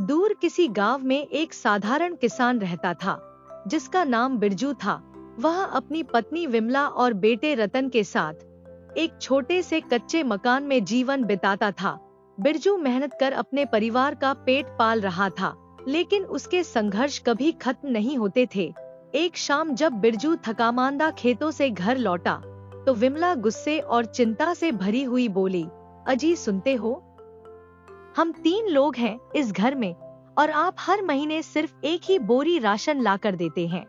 दूर किसी गांव में एक साधारण किसान रहता था, जिसका नाम बिरजू था। वह अपनी पत्नी विमला और बेटे रतन के साथ एक छोटे से कच्चे मकान में जीवन बिताता था। बिरजू मेहनत कर अपने परिवार का पेट पाल रहा था, लेकिन उसके संघर्ष कभी खत्म नहीं होते थे। एक शाम जब बिरजू थकामांदा खेतों से घर लौटा, तो विमला गुस्से और चिंता से भरी हुई बोली, अजी सुनते हो, हम 3 लोग हैं इस घर में और आप हर महीने सिर्फ एक ही बोरी राशन लाकर देते हैं,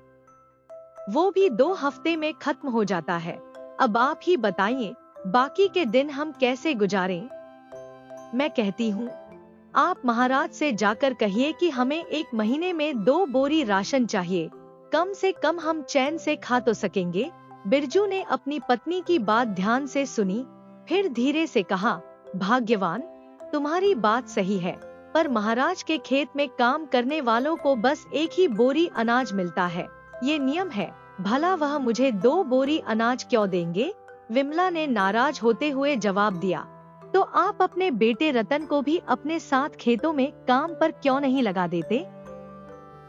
वो भी 2 हफ्ते में खत्म हो जाता है। अब आप ही बताइए, बाकी के दिन हम कैसे गुजारें? मैं कहती हूँ, आप महाराज से जाकर कहिए कि हमें 1 महीने में 2 बोरी राशन चाहिए, कम से कम हम चैन से खा तो सकेंगे। बिरजू ने अपनी पत्नी की बात ध्यान से सुनी, फिर धीरे से कहा, भाग्यवान, तुम्हारी बात सही है, पर महाराज के खेत में काम करने वालों को बस 1 ही बोरी अनाज मिलता है, ये नियम है, भला वह मुझे 2 बोरी अनाज क्यों देंगे? विमला ने नाराज होते हुए जवाब दिया, तो आप अपने बेटे रतन को भी अपने साथ खेतों में काम पर क्यों नहीं लगा देते?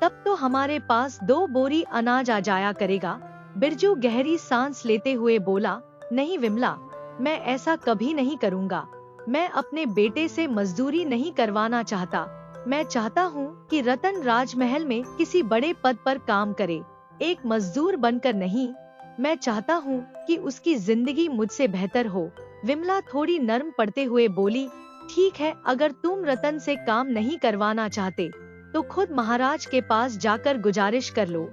तब तो हमारे पास 2 बोरी अनाज आ जाया करेगा। बिरजू गहरी सांस लेते हुए बोला, नहीं विमला, मैं ऐसा कभी नहीं करूँगा। मैं अपने बेटे से मजदूरी नहीं करवाना चाहता। मैं चाहता हूँ कि रतन राजमहल में किसी बड़े पद पर काम करे, एक मजदूर बनकर नहीं। मैं चाहता हूँ कि उसकी जिंदगी मुझसे बेहतर हो। विमला थोड़ी नर्म पड़ते हुए बोली, ठीक है, अगर तुम रतन से काम नहीं करवाना चाहते तो खुद महाराज के पास जाकर गुजारिश कर लो,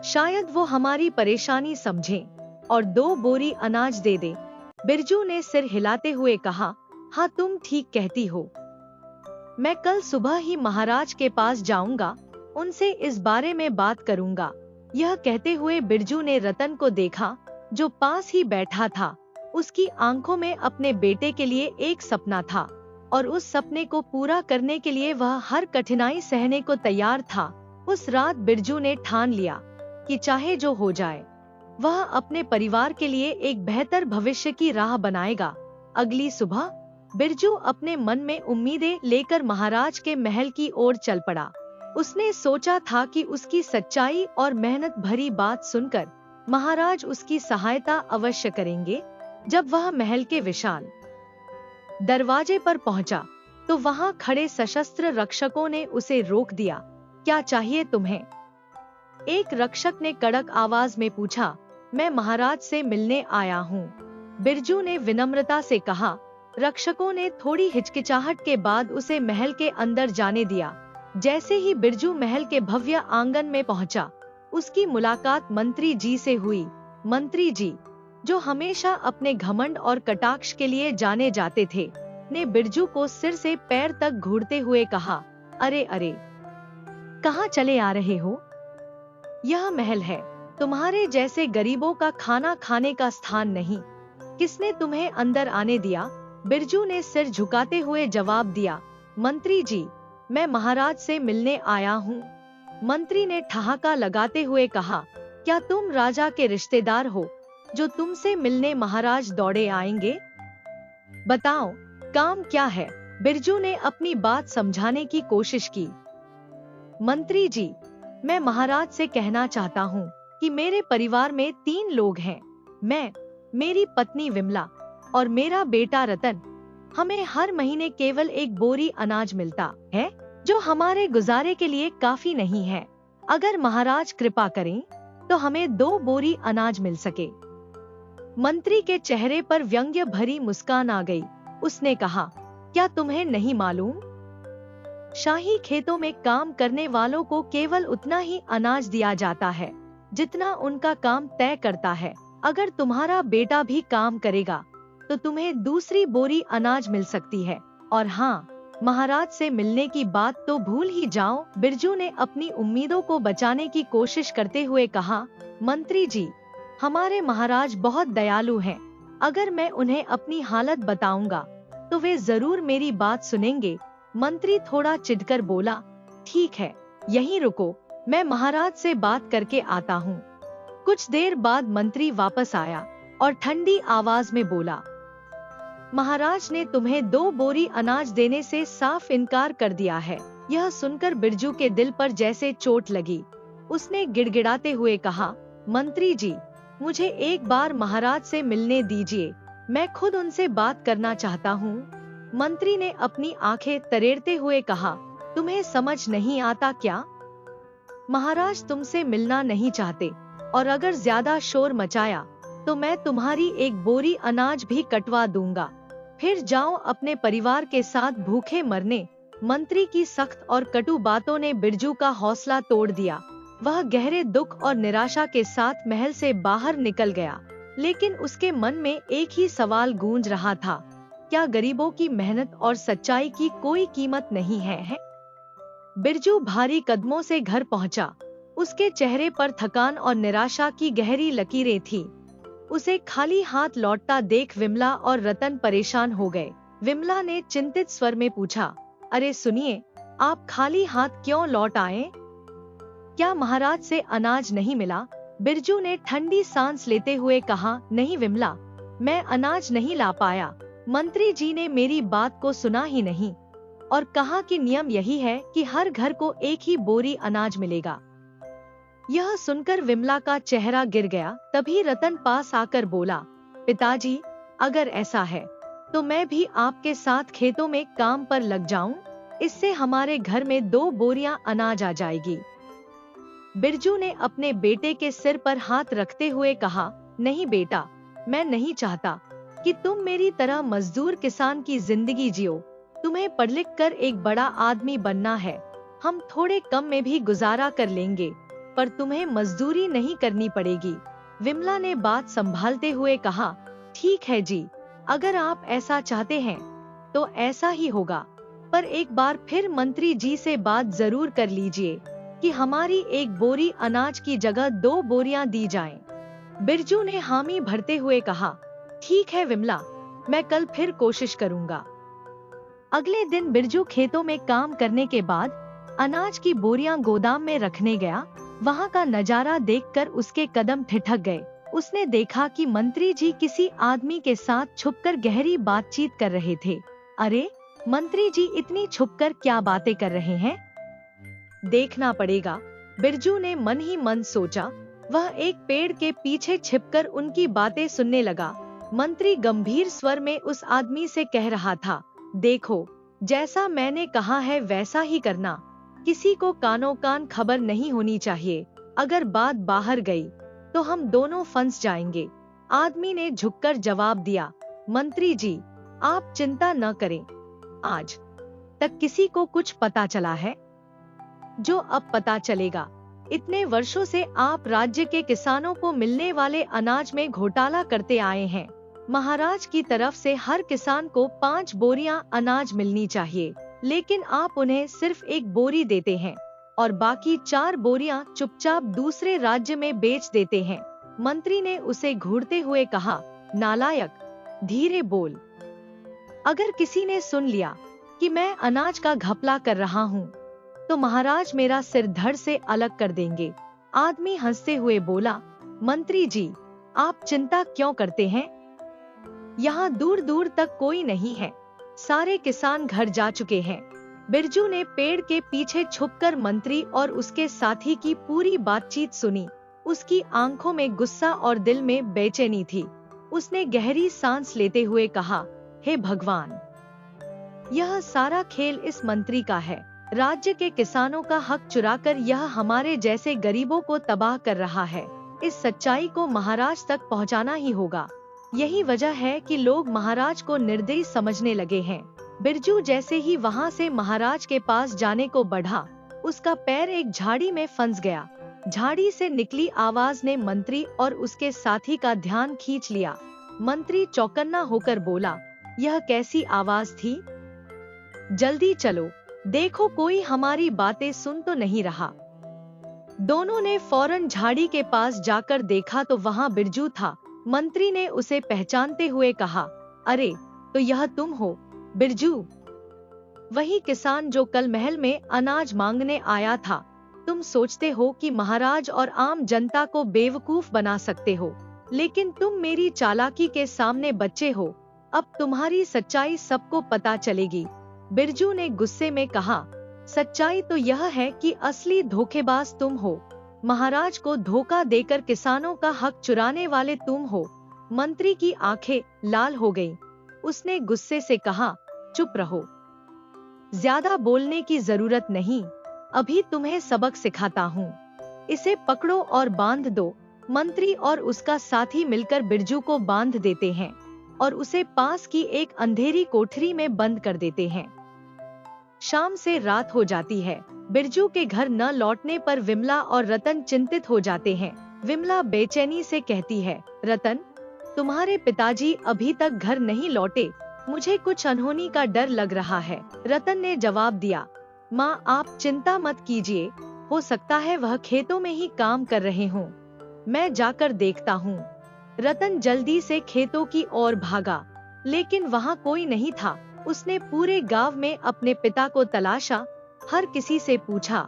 शायद वो हमारी परेशानी समझें और 2 बोरी अनाज दे दे। बिरजू ने सिर हिलाते हुए कहा, हाँ तुम ठीक कहती हो, मैं कल सुबह ही महाराज के पास जाऊंगा, उनसे इस बारे में बात करूंगा। यह कहते हुए बिरजू ने रतन को देखा, जो पास ही बैठा था। उसकी आंखों में अपने बेटे के लिए एक सपना था और उस सपने को पूरा करने के लिए वह हर कठिनाई सहने को तैयार था। उस रात बिरजू ने ठान लिया कि चाहे जो हो जाए, वह अपने परिवार के लिए एक बेहतर भविष्य की राह बनाएगा। अगली सुबह बिरजू अपने मन में उम्मीदें लेकर महाराज के महल की ओर चल पड़ा। उसने सोचा था कि उसकी सच्चाई और मेहनत भरी बात सुनकर महाराज उसकी सहायता अवश्य करेंगे। जब वह महल के विशाल दरवाजे पर पहुंचा, तो वहां खड़े सशस्त्र रक्षकों ने उसे रोक दिया। क्या चाहिए तुम्हें? एक रक्षक ने कड़क आवाज में पूछा। मैं महाराज से मिलने आया हूँ, बिरजू ने विनम्रता से कहा। रक्षकों ने थोड़ी हिचकिचाहट के बाद उसे महल के अंदर जाने दिया। जैसे ही बिरजू महल के भव्य आंगन में पहुंचा, उसकी मुलाकात मंत्री जी से हुई। मंत्री जी, जो हमेशा अपने घमंड और कटाक्ष के लिए जाने जाते थे, ने बिरजू को सिर से पैर तक घूरते हुए कहा, अरे अरे, कहाँ चले आ रहे हो? यह महल है, तुम्हारे जैसे गरीबों का खाना खाने का स्थान नहीं। किसने तुम्हें अंदर आने दिया? बिरजू ने सिर झुकाते हुए जवाब दिया, मंत्री जी, मैं महाराज से मिलने आया हूँ। मंत्री ने ठहाका लगाते हुए कहा, क्या तुम राजा के रिश्तेदार हो जो तुमसे मिलने महाराज दौड़े आएंगे? बताओ, काम क्या है? बिरजू ने अपनी बात समझाने की कोशिश की। मंत्री जी, मैं महाराज से कहना चाहता हूँ कि मेरे परिवार में 3 लोग हैं, मैं, मेरी पत्नी विमला और मेरा बेटा रतन। हमें हर महीने केवल 1 बोरी अनाज मिलता है, जो हमारे गुजारे के लिए काफी नहीं है। अगर महाराज कृपा करें तो हमें 2 बोरी अनाज मिल सके। मंत्री के चेहरे पर व्यंग्य भरी मुस्कान आ गई। उसने कहा, क्या तुम्हें नहीं मालूम? शाही खेतों में काम करने वालों को केवल उतना ही अनाज दिया जाता है जितना उनका काम तय करता है। अगर तुम्हारा बेटा भी काम करेगा तो तुम्हें दूसरी बोरी अनाज मिल सकती है। और हाँ, महाराज से मिलने की बात तो भूल ही जाओ। बिरजू ने अपनी उम्मीदों को बचाने की कोशिश करते हुए कहा, मंत्री जी, हमारे महाराज बहुत दयालु हैं। अगर मैं उन्हें अपनी हालत बताऊंगा तो वे जरूर मेरी बात सुनेंगे। मंत्री थोड़ा चिढ़कर बोला, ठीक है, यहीं रुको, मैं महाराज से बात करके आता हूँ। कुछ देर बाद मंत्री वापस आया और ठंडी आवाज में बोला, महाराज ने तुम्हें 2 बोरी अनाज देने से साफ इनकार कर दिया है। यह सुनकर बिरजू के दिल पर जैसे चोट लगी। उसने गिड़गिड़ाते हुए कहा, मंत्री जी, मुझे एक बार महाराज से मिलने दीजिए, मैं खुद उनसे बात करना चाहता हूँ। मंत्री ने अपनी आंखें तरेड़ते हुए कहा, तुम्हें समझ नहीं आता क्या? महाराज तुमसे मिलना नहीं चाहते, और अगर ज्यादा शोर मचाया तो मैं तुम्हारी एक बोरी अनाज भी कटवा दूंगा। फिर जाओ अपने परिवार के साथ भूखे मरने। मंत्री की सख्त और कटु बातों ने बिरजू का हौसला तोड़ दिया। वह गहरे दुख और निराशा के साथ महल से बाहर निकल गया, लेकिन उसके मन में एक ही सवाल गूंज रहा था, क्या गरीबों की मेहनत और सच्चाई की कोई कीमत नहीं है? बिरजू भारी कदमों से घर पहुंचा। उसके चेहरे पर थकान और निराशा की गहरी लकीरें थी। उसे खाली हाथ लौटता देख विमला और रतन परेशान हो गए। विमला ने चिंतित स्वर में पूछा, अरे सुनिए, आप खाली हाथ क्यों लौट आए? क्या महाराज से अनाज नहीं मिला? बिरजू ने ठंडी सांस लेते हुए कहा, नहीं विमला, मैं अनाज नहीं ला पाया। मंत्री जी ने मेरी बात को सुना ही नहीं और कहा कि नियम यही है कि हर घर को एक ही बोरी अनाज मिलेगा। यह सुनकर विमला का चेहरा गिर गया। तभी रतन पास आकर बोला, पिताजी, अगर ऐसा है तो मैं भी आपके साथ खेतों में काम पर लग जाऊं, इससे हमारे घर में 2 बोरियां अनाज आ जाएगी। बिरजू ने अपने बेटे के सिर पर हाथ रखते हुए कहा, नहीं बेटा, मैं नहीं चाहता कि तुम मेरी तरह मजदूर किसान की जिंदगी जियो। तुम्हें पढ़ लिख कर एक बड़ा आदमी बनना है। हम थोड़े कम में भी गुजारा कर लेंगे, पर तुम्हें मजदूरी नहीं करनी पड़ेगी। विमला ने बात संभालते हुए कहा, ठीक है जी, अगर आप ऐसा चाहते हैं तो ऐसा ही होगा, पर एक बार फिर मंत्री जी से बात जरूर कर लीजिए कि हमारी 1 बोरी अनाज की जगह 2 बोरियां दी जाएं। बिरजू ने हामी भरते हुए कहा, ठीक है विमला, मैं कल फिर कोशिश करूंगा। अगले दिन बिरजू खेतों में काम करने के बाद अनाज की बोरियां गोदाम में रखने गया। वहां का नजारा देखकर उसके कदम ठिठक गए। उसने देखा कि मंत्री जी किसी आदमी के साथ छुपकर गहरी बातचीत कर रहे थे। अरे, मंत्री जी इतनी छुपकर क्या बातें कर रहे हैं? देखना पड़ेगा, बिरजू ने मन ही मन सोचा। वह एक पेड़ के पीछे छिपकर उनकी बातें सुनने लगा। मंत्री गंभीर स्वर में उस आदमी से कह रहा था, देखो, जैसा मैंने कहा है वैसा ही करना। किसी को कानों कान खबर नहीं होनी चाहिए। अगर बात बाहर गई तो हम दोनों फंस जाएंगे। आदमी ने झुककर जवाब दिया, मंत्री जी, आप चिंता न करें। आज तक किसी को कुछ पता चला है? जो अब पता चलेगा। इतने वर्षों से आप राज्य के किसानों को मिलने वाले अनाज में घोटाला करते आए हैं। महाराज की तरफ से हर किसान को 5 बोरियां अनाज मिलनी चाहिए, लेकिन आप उन्हें सिर्फ 1 बोरी देते हैं और बाकी 4 बोरियां चुपचाप दूसरे राज्य में बेच देते हैं। मंत्री ने उसे घूरते हुए कहा, नालायक, धीरे बोल। अगर किसी ने सुन लिया कि मैं अनाज का घपला कर रहा हूँ तो महाराज मेरा सिर धड़ से अलग कर देंगे। आदमी हंसते हुए बोला, मंत्री जी, आप चिंता क्यों करते हैं? यहाँ दूर दूर तक कोई नहीं है। सारे किसान घर जा चुके हैं। बिरजू ने पेड़ के पीछे छुपकर मंत्री और उसके साथी की पूरी बातचीत सुनी। उसकी आंखों में गुस्सा और दिल में बेचैनी थी। उसने गहरी सांस लेते हुए कहा, हे भगवान, यह सारा खेल इस मंत्री का है। राज्य के किसानों का हक चुराकर यह हमारे जैसे गरीबों को तबाह कर रहा है। इस सच्चाई को महाराज तक पहुंचाना ही होगा। यही वजह है कि लोग महाराज को निर्दयी समझने लगे हैं। बिरजू जैसे ही वहां से महाराज के पास जाने को बढ़ा, उसका पैर एक झाड़ी में फंस गया। झाड़ी से निकली आवाज ने मंत्री और उसके साथी का ध्यान खींच लिया। मंत्री चौकन्ना होकर बोला, यह कैसी आवाज थी? जल्दी चलो, देखो कोई हमारी बातें सुन तो नहीं रहा। दोनों ने फौरन झाड़ी के पास जाकर देखा तो वहां बिरजू था। मंत्री ने उसे पहचानते हुए कहा, अरे, तो यह तुम हो बिरजू, वही किसान जो कल महल में अनाज मांगने आया था। तुम सोचते हो कि महाराज और आम जनता को बेवकूफ बना सकते हो, लेकिन तुम मेरी चालाकी के सामने बच्चे हो। अब तुम्हारी सच्चाई सबको पता चलेगी। बिरजू ने गुस्से में कहा, सच्चाई तो यह है कि असली धोखेबाज तुम हो। महाराज को धोखा देकर किसानों का हक चुराने वाले तुम हो। मंत्री की आंखें लाल हो गईं। उसने गुस्से से कहा, चुप रहो, ज्यादा बोलने की जरूरत नहीं, अभी तुम्हें सबक सिखाता हूँ। इसे पकड़ो और बांध दो। मंत्री और उसका साथी मिलकर बिरजू को बांध देते हैं और उसे पास की एक अंधेरी कोठरी में बंद कर देते हैं। शाम से रात हो जाती है। बिरजू के घर न लौटने पर विमला और रतन चिंतित हो जाते हैं। विमला बेचैनी से कहती है, रतन, तुम्हारे पिताजी अभी तक घर नहीं लौटे, मुझे कुछ अनहोनी का डर लग रहा है। रतन ने जवाब दिया, माँ आप चिंता मत कीजिए, हो सकता है वह खेतों में ही काम कर रहे हों, मैं जाकर देखता हूँ। रतन जल्दी से खेतों की ओर भागा, लेकिन वहाँ कोई नहीं था। उसने पूरे गांव में अपने पिता को तलाशा, हर किसी से पूछा,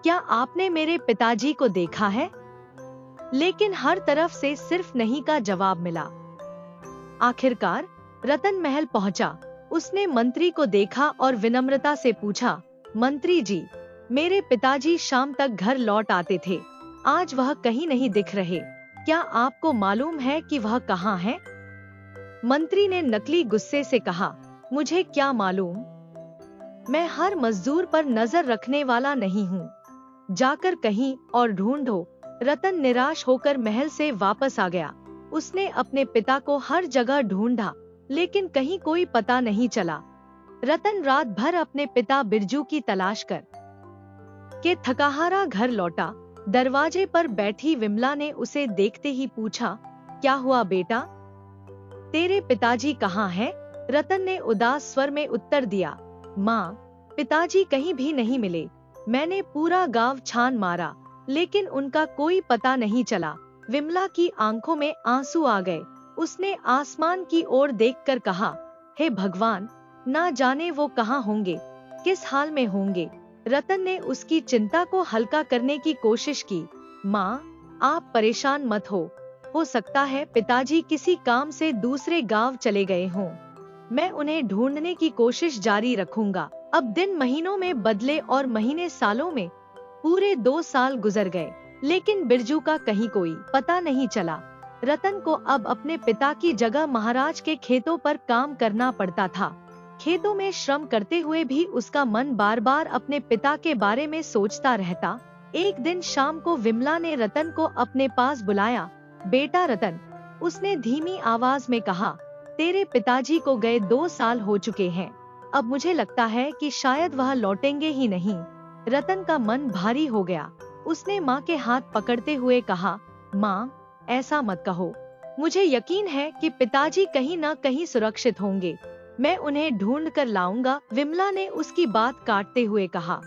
क्या आपने मेरे पिताजी को देखा है? लेकिन हर तरफ से सिर्फ नहीं का जवाब मिला। आखिरकार रतन महल पहुंचा। उसने मंत्री को देखा और विनम्रता से पूछा, मंत्री जी, मेरे पिताजी शाम तक घर लौट आते थे, आज वह कहीं नहीं दिख रहे, क्या आपको मालूम है कि वह कहाँ है? मंत्री ने नकली गुस्से से कहा, मुझे क्या मालूम, मैं हर मजदूर पर नजर रखने वाला नहीं हूँ, जाकर कहीं और ढूंढो। रतन निराश होकर महल से वापस आ गया। उसने अपने पिता को हर जगह ढूंढा, लेकिन कहीं कोई पता नहीं चला। रतन रात भर अपने पिता बिरजू की तलाश कर के थकाहारा घर लौटा। दरवाजे पर बैठी विमला ने उसे देखते ही पूछा, क्या हुआ बेटा, तेरे पिताजी कहाँ हैं? रतन ने उदास स्वर में उत्तर दिया, माँ, पिताजी कहीं भी नहीं मिले, मैंने पूरा गांव छान मारा, लेकिन उनका कोई पता नहीं चला। विमला की आंखों में आंसू आ गए। उसने आसमान की ओर देखकर कहा, हे भगवान, ना जाने वो कहाँ होंगे, किस हाल में होंगे। रतन ने उसकी चिंता को हल्का करने की कोशिश की। माँ, आप परेशान मत हो सकता है पिताजी किसी काम से दूसरे गांव चले गए हों, मैं उन्हें ढूंढने की कोशिश जारी रखूंगा। अब दिन महीनों में बदले और महीने सालों में, पूरे 2 साल गुजर गए, लेकिन बिरजू का कहीं कोई पता नहीं चला। रतन को अब अपने पिता की जगह महाराज के खेतों पर काम करना पड़ता था। खेतों में श्रम करते हुए भी उसका मन बार बार अपने पिता के बारे में सोचता रहता। एक दिन शाम को विमला ने रतन को अपने पास बुलाया। बेटा रतन, उसने धीमी आवाज में कहा, तेरे पिताजी को गए 2 साल हो चुके हैं, अब मुझे लगता है कि शायद वह लौटेंगे ही नहीं। रतन का मन भारी हो गया। उसने माँ के हाथ पकड़ते हुए कहा, माँ, ऐसा मत कहो, मुझे यकीन है कि पिताजी कहीं न कहीं सुरक्षित होंगे, मैं उन्हें ढूंढ कर लाऊंगा। विमला ने उसकी बात काटते हुए कहा,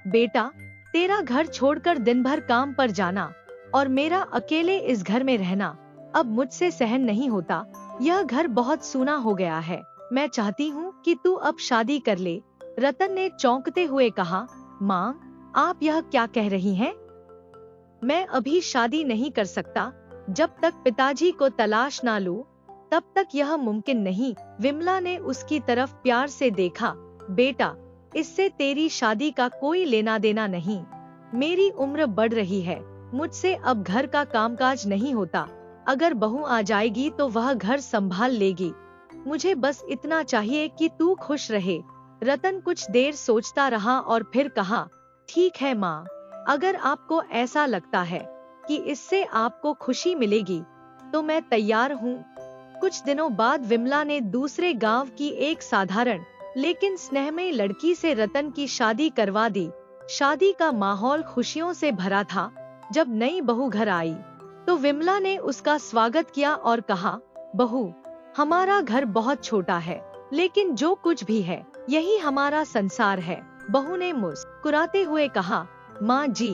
बेटा, तेरा घर छोड़कर दिन भर काम पर जाना और मेरा अकेले इस घर में रहना अब मुझसे सहन नहीं होता। यह घर बहुत सूना हो गया है, मैं चाहती हूँ कि तू अब शादी कर ले। रतन ने चौंकते हुए कहा, माँ, आप यह क्या कह रही हैं? मैं अभी शादी नहीं कर सकता, जब तक पिताजी को तलाश ना लूं, तब तक यह मुमकिन नहीं। विमला ने उसकी तरफ प्यार से देखा, बेटा, इससे तेरी शादी का कोई लेना देना नहीं, मेरी उम्र बढ़ रही है, मुझसे अब घर का कामकाज नहीं होता, अगर बहू आ जाएगी तो वह घर संभाल लेगी, मुझे बस इतना चाहिए कि तू खुश रहे। रतन कुछ देर सोचता रहा और फिर कहा, ठीक है माँ, अगर आपको ऐसा लगता है कि इससे आपको खुशी मिलेगी तो मैं तैयार हूँ। कुछ दिनों बाद विमला ने दूसरे गांव की एक साधारण लेकिन स्नेहमयी लड़की से रतन की शादी करवा दी। शादी का माहौल खुशियों से भरा था। जब नई बहू घर आई तो विमला ने उसका स्वागत किया और कहा, बहू, हमारा घर बहुत छोटा है, लेकिन जो कुछ भी है यही हमारा संसार है। बहू ने मुस्कुराते हुए कहा, माँ जी,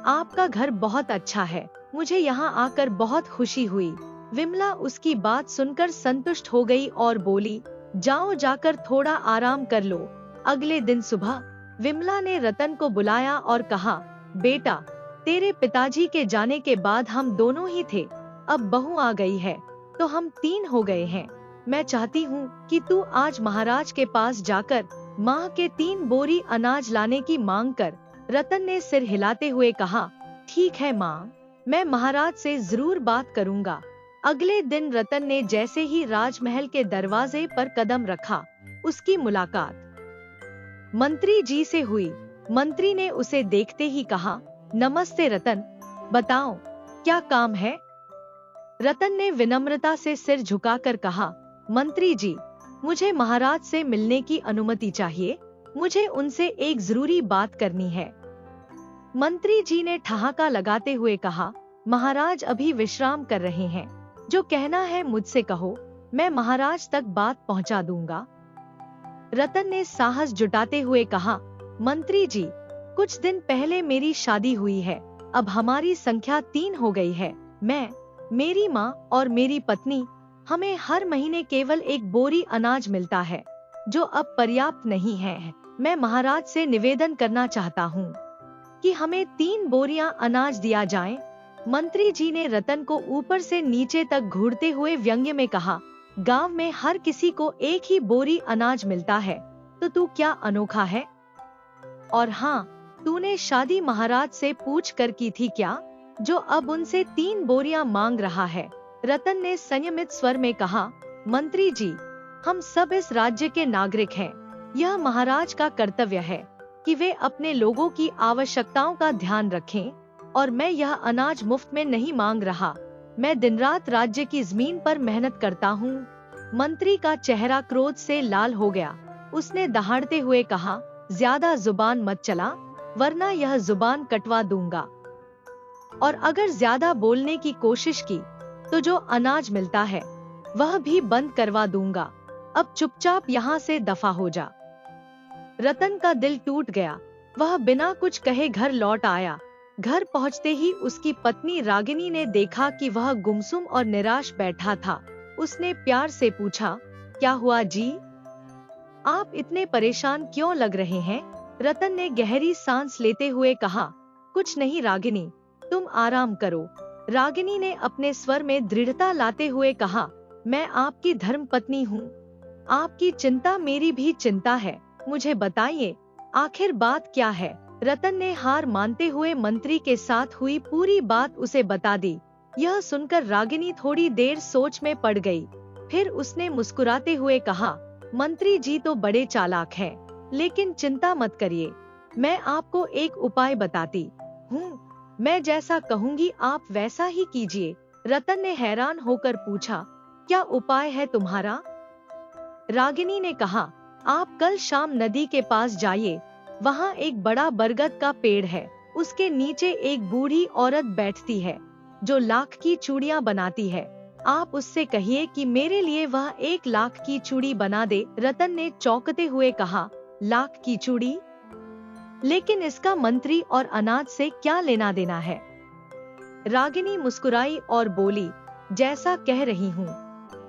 आपका घर बहुत अच्छा है, मुझे यहाँ आकर बहुत खुशी हुई। विमला उसकी बात सुनकर संतुष्ट हो गई और बोली, जाओ, जाकर थोड़ा आराम कर लो। अगले दिन सुबह विमला ने रतन को बुलाया और कहा, बेटा, तेरे पिताजी के जाने के बाद हम दोनों ही थे, अब बहू आ गई है तो हम 3 हो गए हैं। मैं चाहती हूँ कि तू आज महाराज के पास जाकर माँ के 3 बोरी अनाज लाने की मांग कर रतन ने सिर हिलाते हुए कहा, ठीक है माँ, मैं महाराज से जरूर बात करूंगा। अगले दिन रतन ने जैसे ही राजमहल के दरवाजे पर कदम रखा, उसकी मुलाकात मंत्री जी से हुई। मंत्री ने उसे देखते ही कहा, नमस्ते रतन, बताओ क्या काम है? रतन ने विनम्रता से सिर झुकाकर कहा, मंत्री जी, मुझे महाराज से मिलने की अनुमति चाहिए, मुझे उनसे एक जरूरी बात करनी है। मंत्री जी ने ठहाका लगाते हुए कहा, महाराज अभी विश्राम कर रहे हैं, जो कहना है मुझसे कहो, मैं महाराज तक बात पहुंचा दूंगा। रतन ने साहस जुटाते हुए कहा, मंत्री जी, कुछ दिन पहले मेरी शादी हुई है, अब हमारी संख्या 3 हो गई है। मैं, मेरी माँ और मेरी पत्नी, हमें हर महीने केवल 1 बोरी अनाज मिलता है, जो अब पर्याप्त नहीं है। मैं महाराज से निवेदन करना चाहता हूँ कि हमें 3 बोरियां अनाज दिया जाए। मंत्री जी ने रतन को ऊपर से नीचे तक घूरते हुए व्यंग्य में कहा, गांव में हर किसी को 1 ही बोरी अनाज मिलता है, तो तू क्या अनोखा है? और हाँ, तूने शादी महाराज से पूछ कर की थी क्या, जो अब उनसे 3 बोरियां मांग रहा है? रतन ने संयमित स्वर में कहा, मंत्री जी, हम सब इस राज्य के नागरिक हैं। यह महाराज का कर्तव्य है कि वे अपने लोगों की आवश्यकताओं का ध्यान रखें, और मैं यह अनाज मुफ्त में नहीं मांग रहा। मैं दिन रात राज्य की जमीन पर मेहनत करता हूँ। मंत्री का चेहरा क्रोध से लाल हो गया। उसने दहाड़ते हुए कहा, ज्यादा जुबान मत चला, वरना यह जुबान कटवा दूंगा। और अगर ज्यादा बोलने की कोशिश की तो जो अनाज मिलता है वह भी बंद करवा दूंगा। अब चुपचाप यहाँ से दफा हो जा। रतन का दिल टूट गया। वह बिना कुछ कहे घर लौट आया। घर पहुँचते ही उसकी पत्नी रागिनी ने देखा कि वह गुमसुम और निराश बैठा था। उसने प्यार से पूछा, क्या हुआ जी? आप इतने परेशान क्यों लग रहे हैं? रतन ने गहरी सांस लेते हुए कहा, कुछ नहीं रागिनी, तुम आराम करो। रागिनी ने अपने स्वर में दृढ़ता लाते हुए कहा, मैं आपकी धर्मपत्नी हूँ। आपकी चिंता मेरी भी चिंता है। मुझे बताइए, आखिर बात क्या है? रतन ने हार मानते हुए मंत्री के साथ हुई पूरी बात उसे बता दी। यह सुनकर रागिनी थोड़ी देर सोच में पड़ गई। फिर उसने मुस्कुराते हुए कहा, मंत्री जी तो बड़े चालाक हैं, लेकिन चिंता मत करिए, मैं आपको एक उपाय बताती हूँ। मैं जैसा कहूँगी आप वैसा ही कीजिए। रतन ने हैरान होकर पूछा, क्या उपाय है तुम्हारा? रागिनी ने कहा, आप कल शाम नदी के पास जाइए। वहाँ एक बड़ा बरगद का पेड़ है। उसके नीचे एक बूढ़ी औरत बैठती है, जो लाख की चूड़ियाँ बनाती है। आप उससे कहिए कि मेरे लिए वह 1 लाख की चूड़ी बना दे। रतन ने चौंकते हुए कहा, लाख की चूड़ी? लेकिन इसका मंत्री और अनाज से क्या लेना देना है? रागिनी मुस्कुराई और बोली, जैसा कह रही हूँ,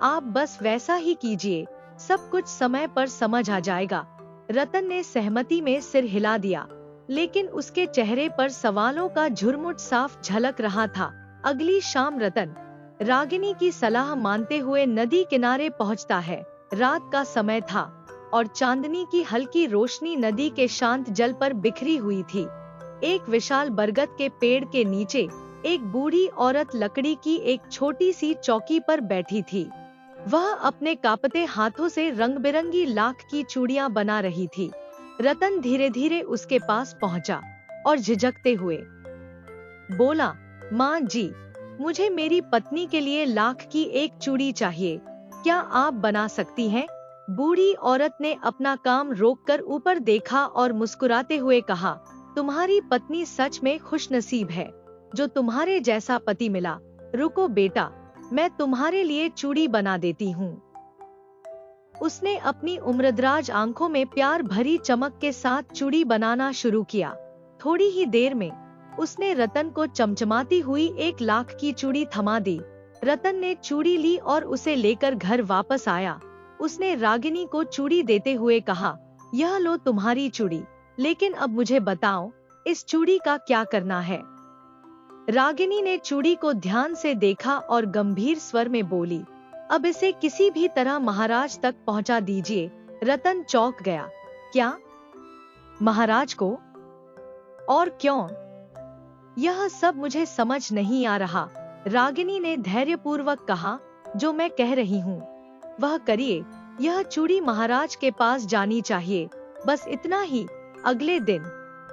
आप बस वैसा ही कीजिए, सब कुछ समय पर समझ आ जाएगा। रतन ने सहमति में सिर हिला दिया, लेकिन उसके चेहरे पर सवालों का झुरमुट साफ झलक रहा था। अगली शाम रतन रागिनी की सलाह मानते हुए नदी किनारे पहुंचता है। रात का समय था और चांदनी की हल्की रोशनी नदी के शांत जल पर बिखरी हुई थी। एक विशाल बरगद के पेड़ के नीचे एक बूढ़ी औरत लकड़ी की एक छोटी सी चौकी पर बैठी थी। वह अपने कांपते हाथों से रंग बिरंगी लाख की चूड़ियां बना रही थी। रतन धीरे धीरे उसके पास पहुंचा और झिझकते हुए बोला, माँ जी, मुझे मेरी पत्नी के लिए लाख की एक चूड़ी चाहिए, क्या आप बना सकती हैं? बूढ़ी औरत ने अपना काम रोककर ऊपर देखा और मुस्कुराते हुए कहा, तुम्हारी पत्नी सच में खुशनसीब है, जो तुम्हारे जैसा पति मिला। रुको बेटा, मैं तुम्हारे लिए चूड़ी बना देती हूँ। उसने अपनी उम्रदराज आंखों में प्यार भरी चमक के साथ चूड़ी बनाना शुरू किया। थोड़ी ही देर में उसने रतन को चमचमाती हुई 1 लाख की चूड़ी थमा दी। रतन ने चूड़ी ली और उसे लेकर घर वापस आया। उसने रागिनी को चूड़ी देते हुए कहा, यह लो तुम्हारी चूड़ी, लेकिन अब मुझे बताओ, इस चूड़ी का क्या करना है? रागिनी ने चूड़ी को ध्यान से देखा और गंभीर स्वर में बोली, अब इसे किसी भी तरह महाराज तक पहुंचा दीजिए। रतन चौंक गया। क्या? महाराज को? और क्यों? यह सब मुझे समझ नहीं आ रहा। रागिनी ने धैर्यपूर्वक कहा, जो मैं कह रही हूँ वह करिए। यह चूड़ी महाराज के पास जानी चाहिए, बस इतना ही। अगले दिन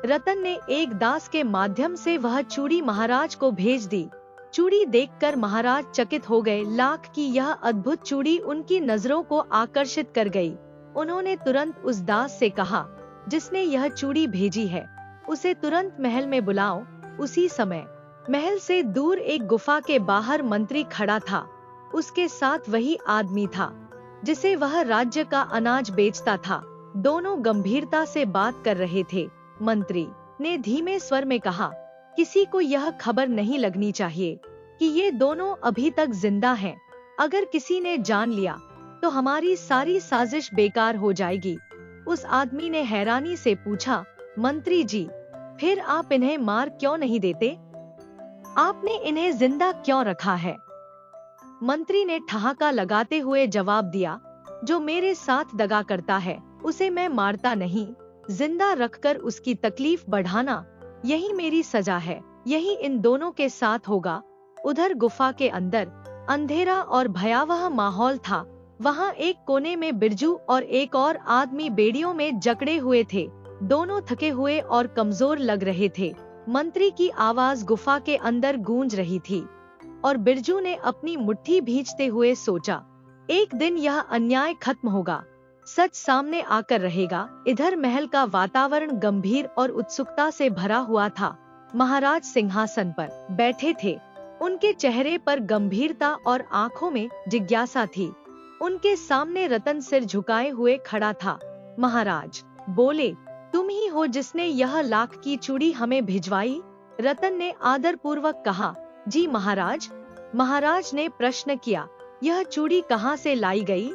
रतन ने एक दास के माध्यम से वह चूड़ी महाराज को भेज दी। चूड़ी देखकर महाराज चकित हो गए। लाख की यह अद्भुत चूड़ी उनकी नजरों को आकर्षित कर गई। उन्होंने तुरंत उस दास से कहा, जिसने यह चूड़ी भेजी है, उसे तुरंत महल में बुलाओ। उसी समय महल से दूर एक गुफा के बाहर मंत्री खड़ा था। उसके साथ वही आदमी था जिसे वह राज्य का अनाज बेचता था। दोनों गंभीरता से बात कर रहे थे। मंत्री ने धीमे स्वर में कहा, किसी को यह खबर नहीं लगनी चाहिए कि ये दोनों अभी तक जिंदा हैं। अगर किसी ने जान लिया तो हमारी सारी साजिश बेकार हो जाएगी। उस आदमी ने हैरानी से पूछा, मंत्री जी, फिर आप इन्हें मार क्यों नहीं देते? आपने इन्हें जिंदा क्यों रखा है? मंत्री ने ठहाका लगाते हुए जवाब दिया, जो मेरे साथ दगा करता है उसे मैं मारता नहीं, जिंदा रखकर उसकी तकलीफ बढ़ाना, यही मेरी सजा है। यही इन दोनों के साथ होगा। उधर गुफा के अंदर अंधेरा और भयावह माहौल था। वहाँ एक कोने में बिरजू और एक और आदमी बेड़ियों में जकड़े हुए थे। दोनों थके हुए और कमजोर लग रहे थे। मंत्री की आवाज गुफा के अंदर गूंज रही थी और बिरजू ने अपनी मुट्ठी भींचते हुए सोचा, एक दिन यह अन्याय खत्म होगा, सच सामने आकर रहेगा। इधर महल का वातावरण गंभीर और उत्सुकता से भरा हुआ था। महाराज सिंहासन पर बैठे थे। उनके चेहरे पर गंभीरता और आंखों में जिज्ञासा थी। उनके सामने रतन सिर झुकाए हुए खड़ा था। महाराज बोले, तुम ही हो जिसने यह लाख की चूड़ी हमें भिजवाई? रतन ने आदर पूर्वक कहा, जी महाराज। महाराज ने प्रश्न किया, यह चूड़ी कहाँ से लाई गई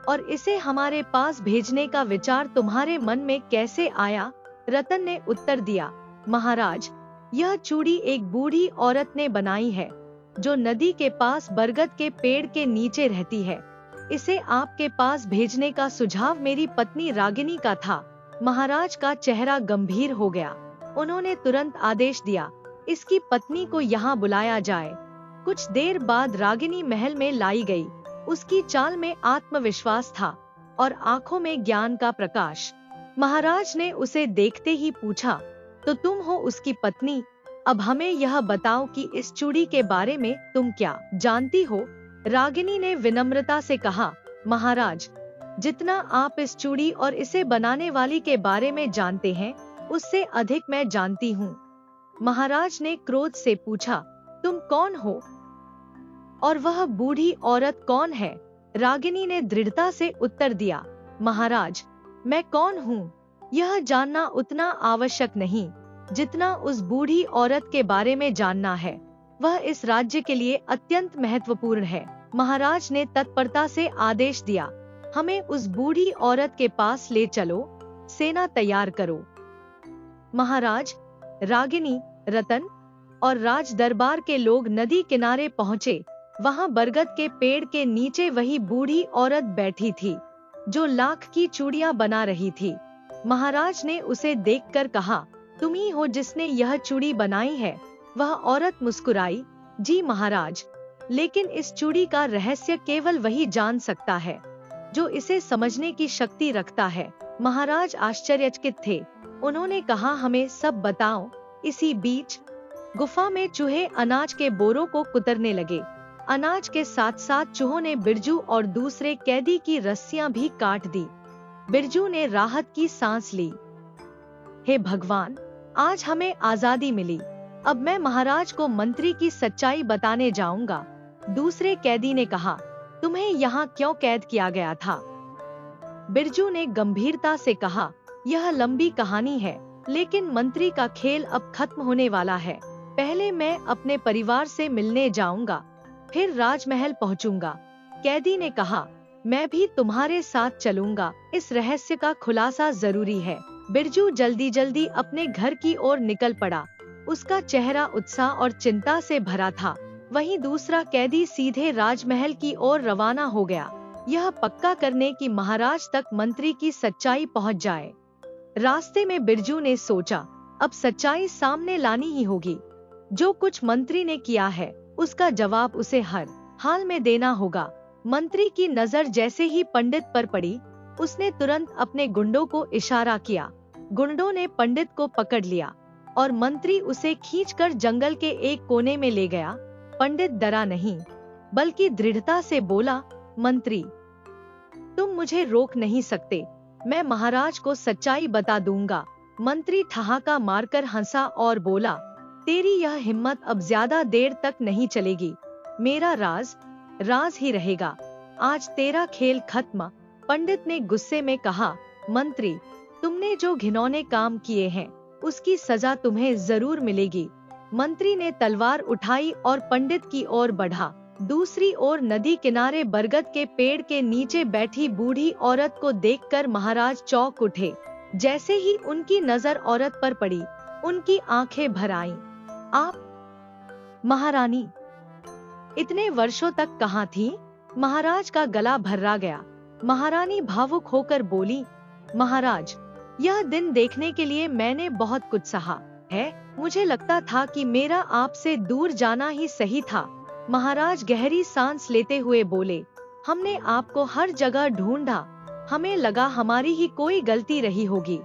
और इसे हमारे पास भेजने का विचार तुम्हारे मन में कैसे आया? रतन ने उत्तर दिया, महाराज, यह चूड़ी एक बूढ़ी औरत ने बनाई है जो नदी के पास बरगद के पेड़ के नीचे रहती है। इसे आपके पास भेजने का सुझाव मेरी पत्नी रागिनी का था। महाराज का चेहरा गंभीर हो गया। उन्होंने तुरंत आदेश दिया, इसकी पत्नी को यहाँ बुलाया जाए। कुछ देर बाद रागिनी महल में लाई गई। उसकी चाल में आत्मविश्वास था और आंखों में ज्ञान का प्रकाश। महाराज ने उसे देखते ही पूछा, तो तुम हो उसकी पत्नी? अब हमें यह बताओ कि इस चूड़ी के बारे में तुम क्या जानती हो? रागिनी ने विनम्रता से कहा, महाराज, जितना आप इस चूड़ी और इसे बनाने वाली के बारे में जानते हैं, उससे अधिक मैं जानती हूँ। महाराज ने क्रोध से पूछा, तुम कौन हो और वह बूढ़ी औरत कौन है? रागिनी ने दृढ़ता से उत्तर दिया, महाराज, मैं कौन हूँ यह जानना उतना आवश्यक नहीं जितना उस बूढ़ी औरत के बारे में जानना है। वह इस राज्य के लिए अत्यंत महत्वपूर्ण है। महाराज ने तत्परता से आदेश दिया, हमें उस बूढ़ी औरत के पास ले चलो, सेना तैयार करो। महाराज, रागिनी, रतन और राज दरबार के लोग नदी किनारे पहुँचे। वहाँ बरगद के पेड़ के नीचे वही बूढ़ी औरत बैठी थी जो लाख की चूड़ियां बना रही थी। महाराज ने उसे देखकर कहा, तुम ही हो जिसने यह चूड़ी बनाई है? वह औरत मुस्कुराई, जी महाराज, लेकिन इस चूड़ी का रहस्य केवल वही जान सकता है जो इसे समझने की शक्ति रखता है। महाराज आश्चर्यचकित थे। उन्होंने कहा, हमें सब बताओ। इसी बीच गुफा में चूहे अनाज के बोरों को कुतरने लगे। अनाज के साथ साथ चूहों ने बिरजू और दूसरे कैदी की रस्सियां भी काट दी। बिरजू ने राहत की सांस ली। हे भगवान, आज हमें आजादी मिली। अब मैं महाराज को मंत्री की सच्चाई बताने जाऊंगा। दूसरे कैदी ने कहा, तुम्हें यहाँ क्यों कैद किया गया था? बिरजू ने गंभीरता से कहा, यह लंबी कहानी है, लेकिन मंत्री का खेल अब खत्म होने वाला है। पहले मैं अपने परिवार से मिलने जाऊंगा, फिर राजमहल पहुंचूंगा। कैदी ने कहा, मैं भी तुम्हारे साथ चलूंगा। इस रहस्य का खुलासा जरूरी है। बिरजू जल्दी जल्दी अपने घर की ओर निकल पड़ा। उसका चेहरा उत्साह और चिंता से भरा था। वहीं दूसरा कैदी सीधे राजमहल की ओर रवाना हो गया। यह पक्का करने की महाराज तक मंत्री की सच्चाई पहुंच जाए। रास्ते में बिरजू ने सोचा, अब सच्चाई सामने लानी ही होगी। जो कुछ मंत्री ने किया है उसका जवाब उसे हर हाल में देना होगा। मंत्री की नजर जैसे ही पंडित पर पड़ी, उसने तुरंत अपने गुंडों को इशारा किया। गुंडों ने पंडित को पकड़ लिया और मंत्री उसे खींचकर जंगल के एक कोने में ले गया। पंडित डरा नहीं, बल्कि दृढ़ता से बोला, मंत्री, तुम मुझे रोक नहीं सकते, मैं महाराज को सच्चाई बता दूंगा। मंत्री ठहाका मारकर हंसा और बोला, तेरी यह हिम्मत अब ज्यादा देर तक नहीं चलेगी। मेरा राज राज ही रहेगा। आज तेरा खेल खत्म। पंडित ने गुस्से में कहा, मंत्री, तुमने जो घिनौने काम किए हैं उसकी सजा तुम्हें जरूर मिलेगी। मंत्री ने तलवार उठाई और पंडित की ओर बढ़ा। दूसरी ओर नदी किनारे बरगद के पेड़ के नीचे बैठी बूढ़ी औरत को देखकर महाराज चौंक उठे। जैसे ही उनकी नजर औरत पर पड़ी, उनकी आंखें भर आईं। आप महारानी इतने वर्षों तक कहाँ थी? महाराज का गला भर्रा गया। महारानी भावुक होकर बोली, महाराज, यह दिन देखने के लिए मैंने बहुत कुछ सहा है। मुझे लगता था कि मेरा आपसे दूर जाना ही सही था। महाराज गहरी सांस लेते हुए बोले, हमने आपको हर जगह ढूंढा। हमें लगा हमारी ही कोई गलती रही होगी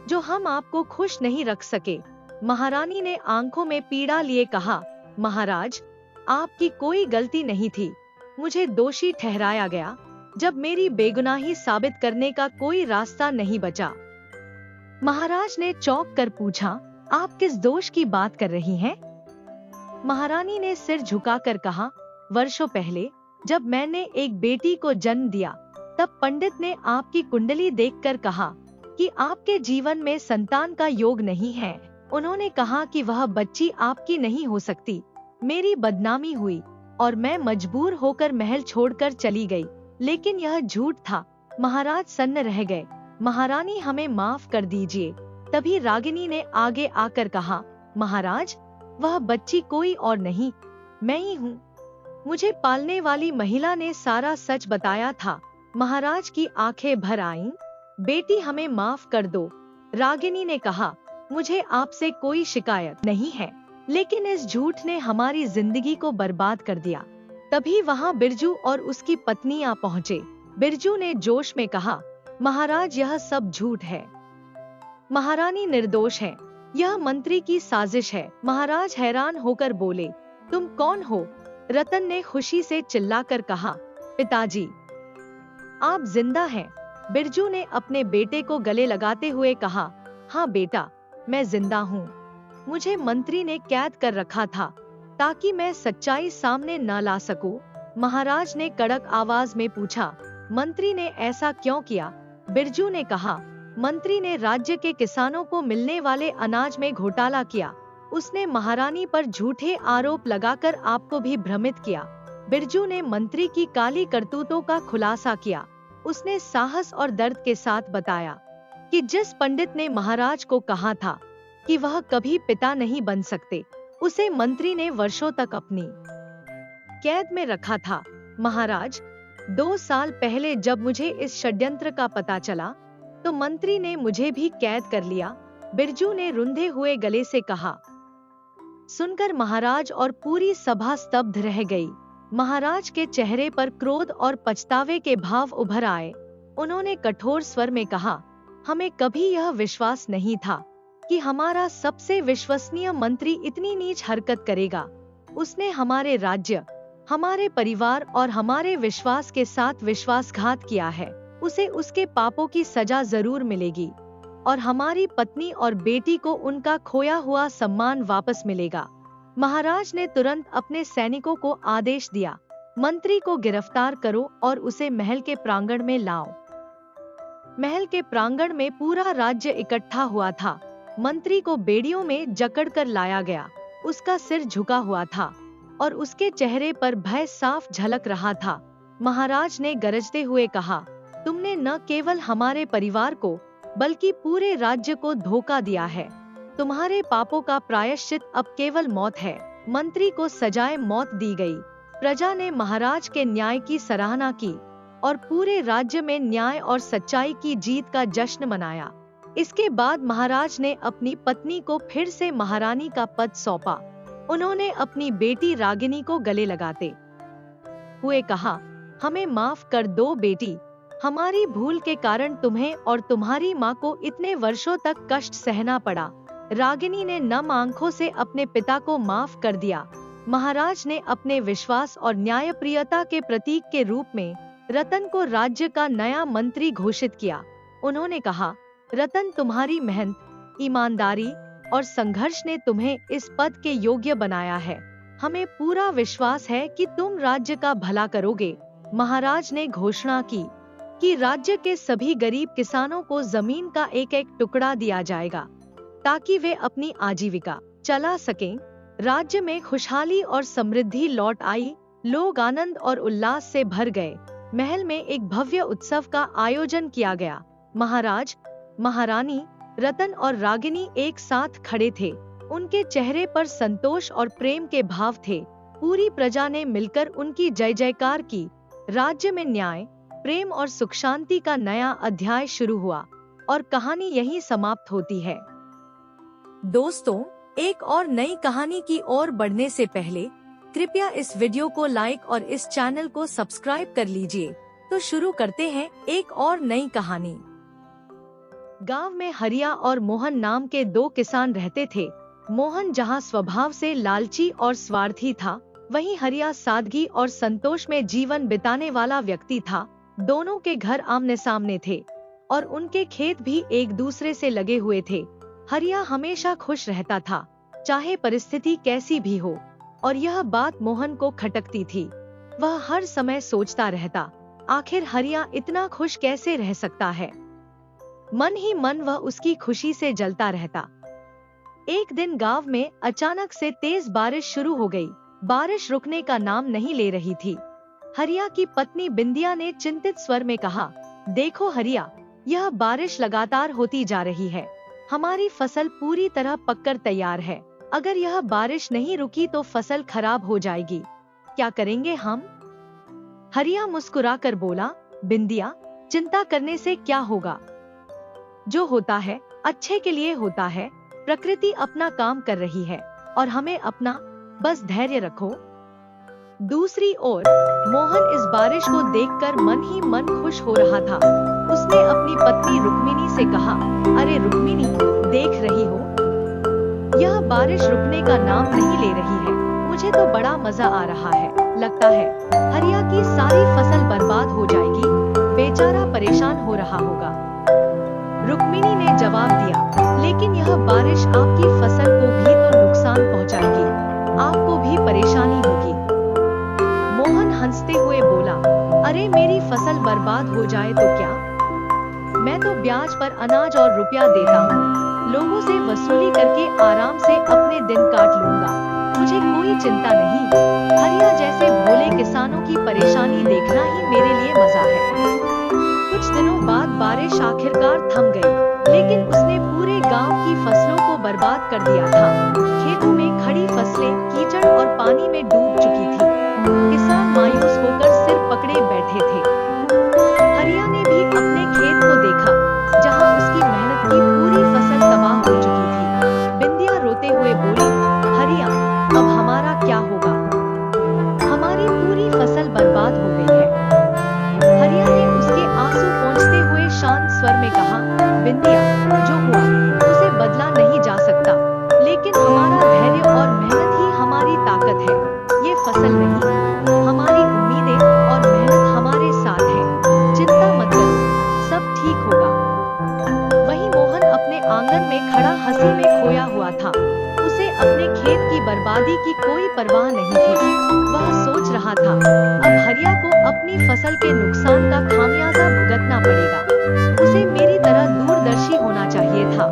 जो हम आपको खुश नहीं रख सके। महारानी ने आंखों में पीड़ा लिए कहा, महाराज, आपकी कोई गलती नहीं थी। मुझे दोषी ठहराया गया जब मेरी बेगुनाही साबित करने का कोई रास्ता नहीं बचा। महाराज ने चौंक कर पूछा, आप किस दोष की बात कर रही हैं? महारानी ने सिर झुकाकर कहा, वर्षों पहले जब मैंने एक बेटी को जन्म दिया, तब पंडित ने आपकी कुंडली देखकर कहा कि आपके जीवन में संतान का योग नहीं है। उन्होंने कहा कि वह बच्ची आपकी नहीं हो सकती। मेरी बदनामी हुई और मैं मजबूर होकर महल छोड़कर चली गई, लेकिन यह झूठ था। महाराज सन्न रह गए। महारानी, हमें माफ कर दीजिए। तभी रागिनी ने आगे आकर कहा, महाराज, वह बच्ची कोई और नहीं, मैं ही हूँ। मुझे पालने वाली महिला ने सारा सच बताया था। महाराज की आंखें भर आईं। बेटी, हमें माफ कर दो। रागिनी ने कहा, मुझे आपसे कोई शिकायत नहीं है, लेकिन इस झूठ ने हमारी जिंदगी को बर्बाद कर दिया। तभी वहाँ बिरजू और उसकी पत्नी आ पहुँचे। बिरजू ने जोश में कहा, महाराज, यह सब झूठ है। महारानी निर्दोष है। यह मंत्री की साजिश है। महाराज हैरान होकर बोले, तुम कौन हो? रतन ने खुशी से चिल्लाकर कहा, पिताजी, आप जिंदा हैं। बिरजू ने अपने बेटे को गले लगाते हुए कहा, हाँ बेटा, मैं जिंदा हूँ। मुझे मंत्री ने कैद कर रखा था ताकि मैं सच्चाई सामने न ला सकूं। महाराज ने कड़क आवाज में पूछा, मंत्री ने ऐसा क्यों किया? बिरजू ने कहा, मंत्री ने राज्य के किसानों को मिलने वाले अनाज में घोटाला किया। उसने महारानी पर झूठे आरोप लगाकर आपको भी भ्रमित किया। बिरजू ने मंत्री की काली करतूतों का खुलासा किया। उसने साहस और दर्द के साथ बताया कि जिस पंडित ने महाराज को कहा था कि वह कभी पिता नहीं बन सकते, उसे मंत्री ने वर्षों तक अपनी कैद में रखा था। महाराज, 2 साल पहले जब मुझे इस षड्यंत्र का पता चला, तो मंत्री ने मुझे भी कैद कर लिया। बिरजू ने रुंधे हुए गले से कहा। सुनकर महाराज और पूरी सभा स्तब्ध रह गई। महाराज के चेहरे पर क्रोध और पछतावे के भाव उभर आए। उन्होंने कठोर स्वर में कहा, हमें कभी यह विश्वास नहीं था कि हमारा सबसे विश्वसनीय मंत्री इतनी नीच हरकत करेगा। उसने हमारे राज्य, हमारे परिवार और हमारे विश्वास के साथ विश्वासघात किया है। उसे उसके पापों की सजा जरूर मिलेगी और हमारी पत्नी और बेटी को उनका खोया हुआ सम्मान वापस मिलेगा। महाराज ने तुरंत अपने सैनिकों को आदेश दिया, मंत्री को गिरफ्तार करो और उसे महल के प्रांगण में लाओ। महल के प्रांगण में पूरा राज्य इकट्ठा हुआ था। मंत्री को बेड़ियों में जकड़कर लाया गया। उसका सिर झुका हुआ था और उसके चेहरे पर भय साफ झलक रहा था। महाराज ने गरजते हुए कहा, तुमने न केवल हमारे परिवार को बल्कि पूरे राज्य को धोखा दिया है। तुम्हारे पापों का प्रायश्चित अब केवल मौत है। मंत्री को सजाए मौत दी गई। प्रजा ने महाराज के न्याय की सराहना की। और पूरे राज्य में न्याय और सच्चाई की जीत का जश्न मनाया। इसके बाद महाराज ने अपनी पत्नी को फिर से महारानी का पद सौंपा। उन्होंने अपनी बेटी रागिनी को गले लगाते हुए कहा, हमें माफ कर दो बेटी, हमारी भूल के कारण तुम्हें और तुम्हारी माँ को इतने वर्षों तक कष्ट सहना पड़ा। रागिनी ने नम आंखों से अपने पिता को माफ कर दिया। महाराज ने अपने विश्वास और न्यायप्रियता के प्रतीक के रूप में रतन को राज्य का नया मंत्री घोषित किया। उन्होंने कहा, रतन, तुम्हारी मेहनत, ईमानदारी और संघर्ष ने तुम्हें इस पद के योग्य बनाया है। हमें पूरा विश्वास है कि तुम राज्य का भला करोगे। महाराज ने घोषणा की कि राज्य के सभी गरीब किसानों को जमीन का एक एक टुकड़ा दिया जाएगा ताकि वे अपनी आजीविका चला सकें। राज्य में खुशहाली और समृद्धि लौट आई। लोग आनंद और उल्लास से भर गए। महल में एक भव्य उत्सव का आयोजन किया गया। महाराज, महारानी, रतन और रागिनी एक साथ खड़े थे। उनके चेहरे पर संतोष और प्रेम के भाव थे। पूरी प्रजा ने मिलकर उनकी जय जयकार की। राज्य में न्याय, प्रेम और सुख शांति का नया अध्याय शुरू हुआ और कहानी यहीं समाप्त होती है। दोस्तों, एक और नई कहानी की ओर बढ़ने से पहले कृपया इस वीडियो को लाइक और इस चैनल को सब्सक्राइब कर लीजिए। तो शुरू करते हैं एक और नई कहानी। गांव में हरिया और मोहन नाम के दो किसान रहते थे। मोहन जहां स्वभाव से लालची और स्वार्थी था, वहीं हरिया सादगी और संतोष में जीवन बिताने वाला व्यक्ति था। दोनों के घर आमने सामने थे और उनके खेत भी एक दूसरे से लगे हुए थे। हरिया हमेशा खुश रहता था, चाहे परिस्थिति कैसी भी हो, और यह बात मोहन को खटकती थी। वह हर समय सोचता रहता, आखिर हरिया इतना खुश कैसे रह सकता है। मन ही मन वह उसकी खुशी से जलता रहता। एक दिन गांव में अचानक से तेज बारिश शुरू हो गई। बारिश रुकने का नाम नहीं ले रही थी। हरिया की पत्नी बिंदिया ने चिंतित स्वर में कहा, देखो हरिया, यह बारिश लगातार होती जा रही है। हमारी फसल पूरी तरह पककर तैयार है। अगर यह बारिश नहीं रुकी तो फसल खराब हो जाएगी। क्या करेंगे हम? हरिया मुस्कुराकर बोला, बिंदिया, चिंता करने से क्या होगा? जो होता है अच्छे के लिए होता है। प्रकृति अपना काम कर रही है और हमें अपना बस धैर्य रखो। दूसरी ओर मोहन इस बारिश को देखकर मन ही मन खुश हो रहा था। उसने अपनी पत्नी रुक्मिणी से कहा, अरे रुक्मिणी, देख रही हो, यह बारिश रुकने का नाम नहीं ले रही है। मुझे तो बड़ा मजा आ रहा है। लगता है हरिया की सारी फसल बर्बाद हो जाएगी। बेचारा परेशान हो रहा होगा। रुक्मिणी ने जवाब दिया, लेकिन यह बारिश आपकी फसल को भी तो नुकसान पहुंचाएगी, आपको भी परेशानी होगी। मोहन हंसते हुए बोला, अरे मेरी फसल बर्बाद हो जाए तो क्या? मैं तो ब्याज पर अनाज और रुपया देता हूँ। लोगों से वसूली करके आराम से अपने दिन काट लूंगा। मुझे कोई चिंता नहीं। हरिया जैसे भोले किसानों की परेशानी देखना ही मेरे लिए मजा है। कुछ दिनों बाद बारिश आखिरकार थम गई, लेकिन उसने पूरे गांव की फसलों को बर्बाद कर दिया था। खेतों में खड़ी फसलें कीचड़ और पानी में डूब चुकी थी। किसान मायूस होकर सिर पकड़े बैठे थे। हरिया ने भी अपने खेत को देखा, जहां उसकी मेहनत की पूरी फसल तबाह हो चुकी थी। बिंदिया रोते हुए बोली, हरिया, अब हमारा क्या होगा? हमारी पूरी फसल बर्बाद हो गई है। हरिया ने उसके आंसू पोंछते हुए शांत स्वर में कहा, बिंदिया, जो हुआ उसे बदला नहीं जा सकता, लेकिन हमारा धैर्य और मेहनत ही हमारी ताकत है। ये फसल नहीं, हमारी उम्मीदें और मेहनत हमारे साथ है। चिंता मत करो, सब ठीक होगा। वहीं मोहन अपने आंगन में खड़ा हंसी में खोया हुआ था। उसे अपने खेत की बर्बादी की कोई परवाह नहीं थी। वह सोच रहा था, अब हरिया को अपनी फसल के नुकसान का खामियाजा भुगतना पड़ेगा। उसे मेरी तरह दूरदर्शी होना चाहिए था,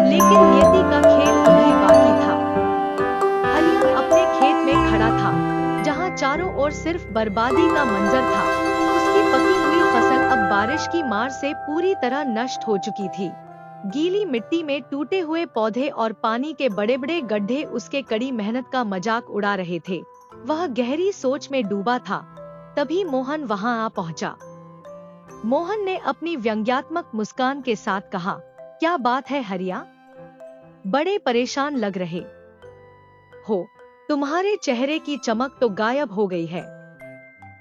लेकिन नियति का खेल अभी बाकी था। हरिया अपने खेत में खड़ा था, जहां चारों ओर सिर्फ बर्बादी का मंजर था। उसकी पकी हुई फसल अब बारिश की मार से पूरी तरह नष्ट हो चुकी थी। गीली मिट्टी में टूटे हुए पौधे और पानी के बड़े बड़े गड्ढे उसके कड़ी मेहनत का मजाक उड़ा रहे थे। वह गहरी सोच में डूबा था। तभी मोहन वहां आ पहुंचा। मोहन ने अपनी व्यंग्यात्मक मुस्कान के साथ कहा, क्या बात है हरिया, बड़े परेशान लग रहे हो, तुम्हारे चेहरे की चमक तो गायब हो गई है,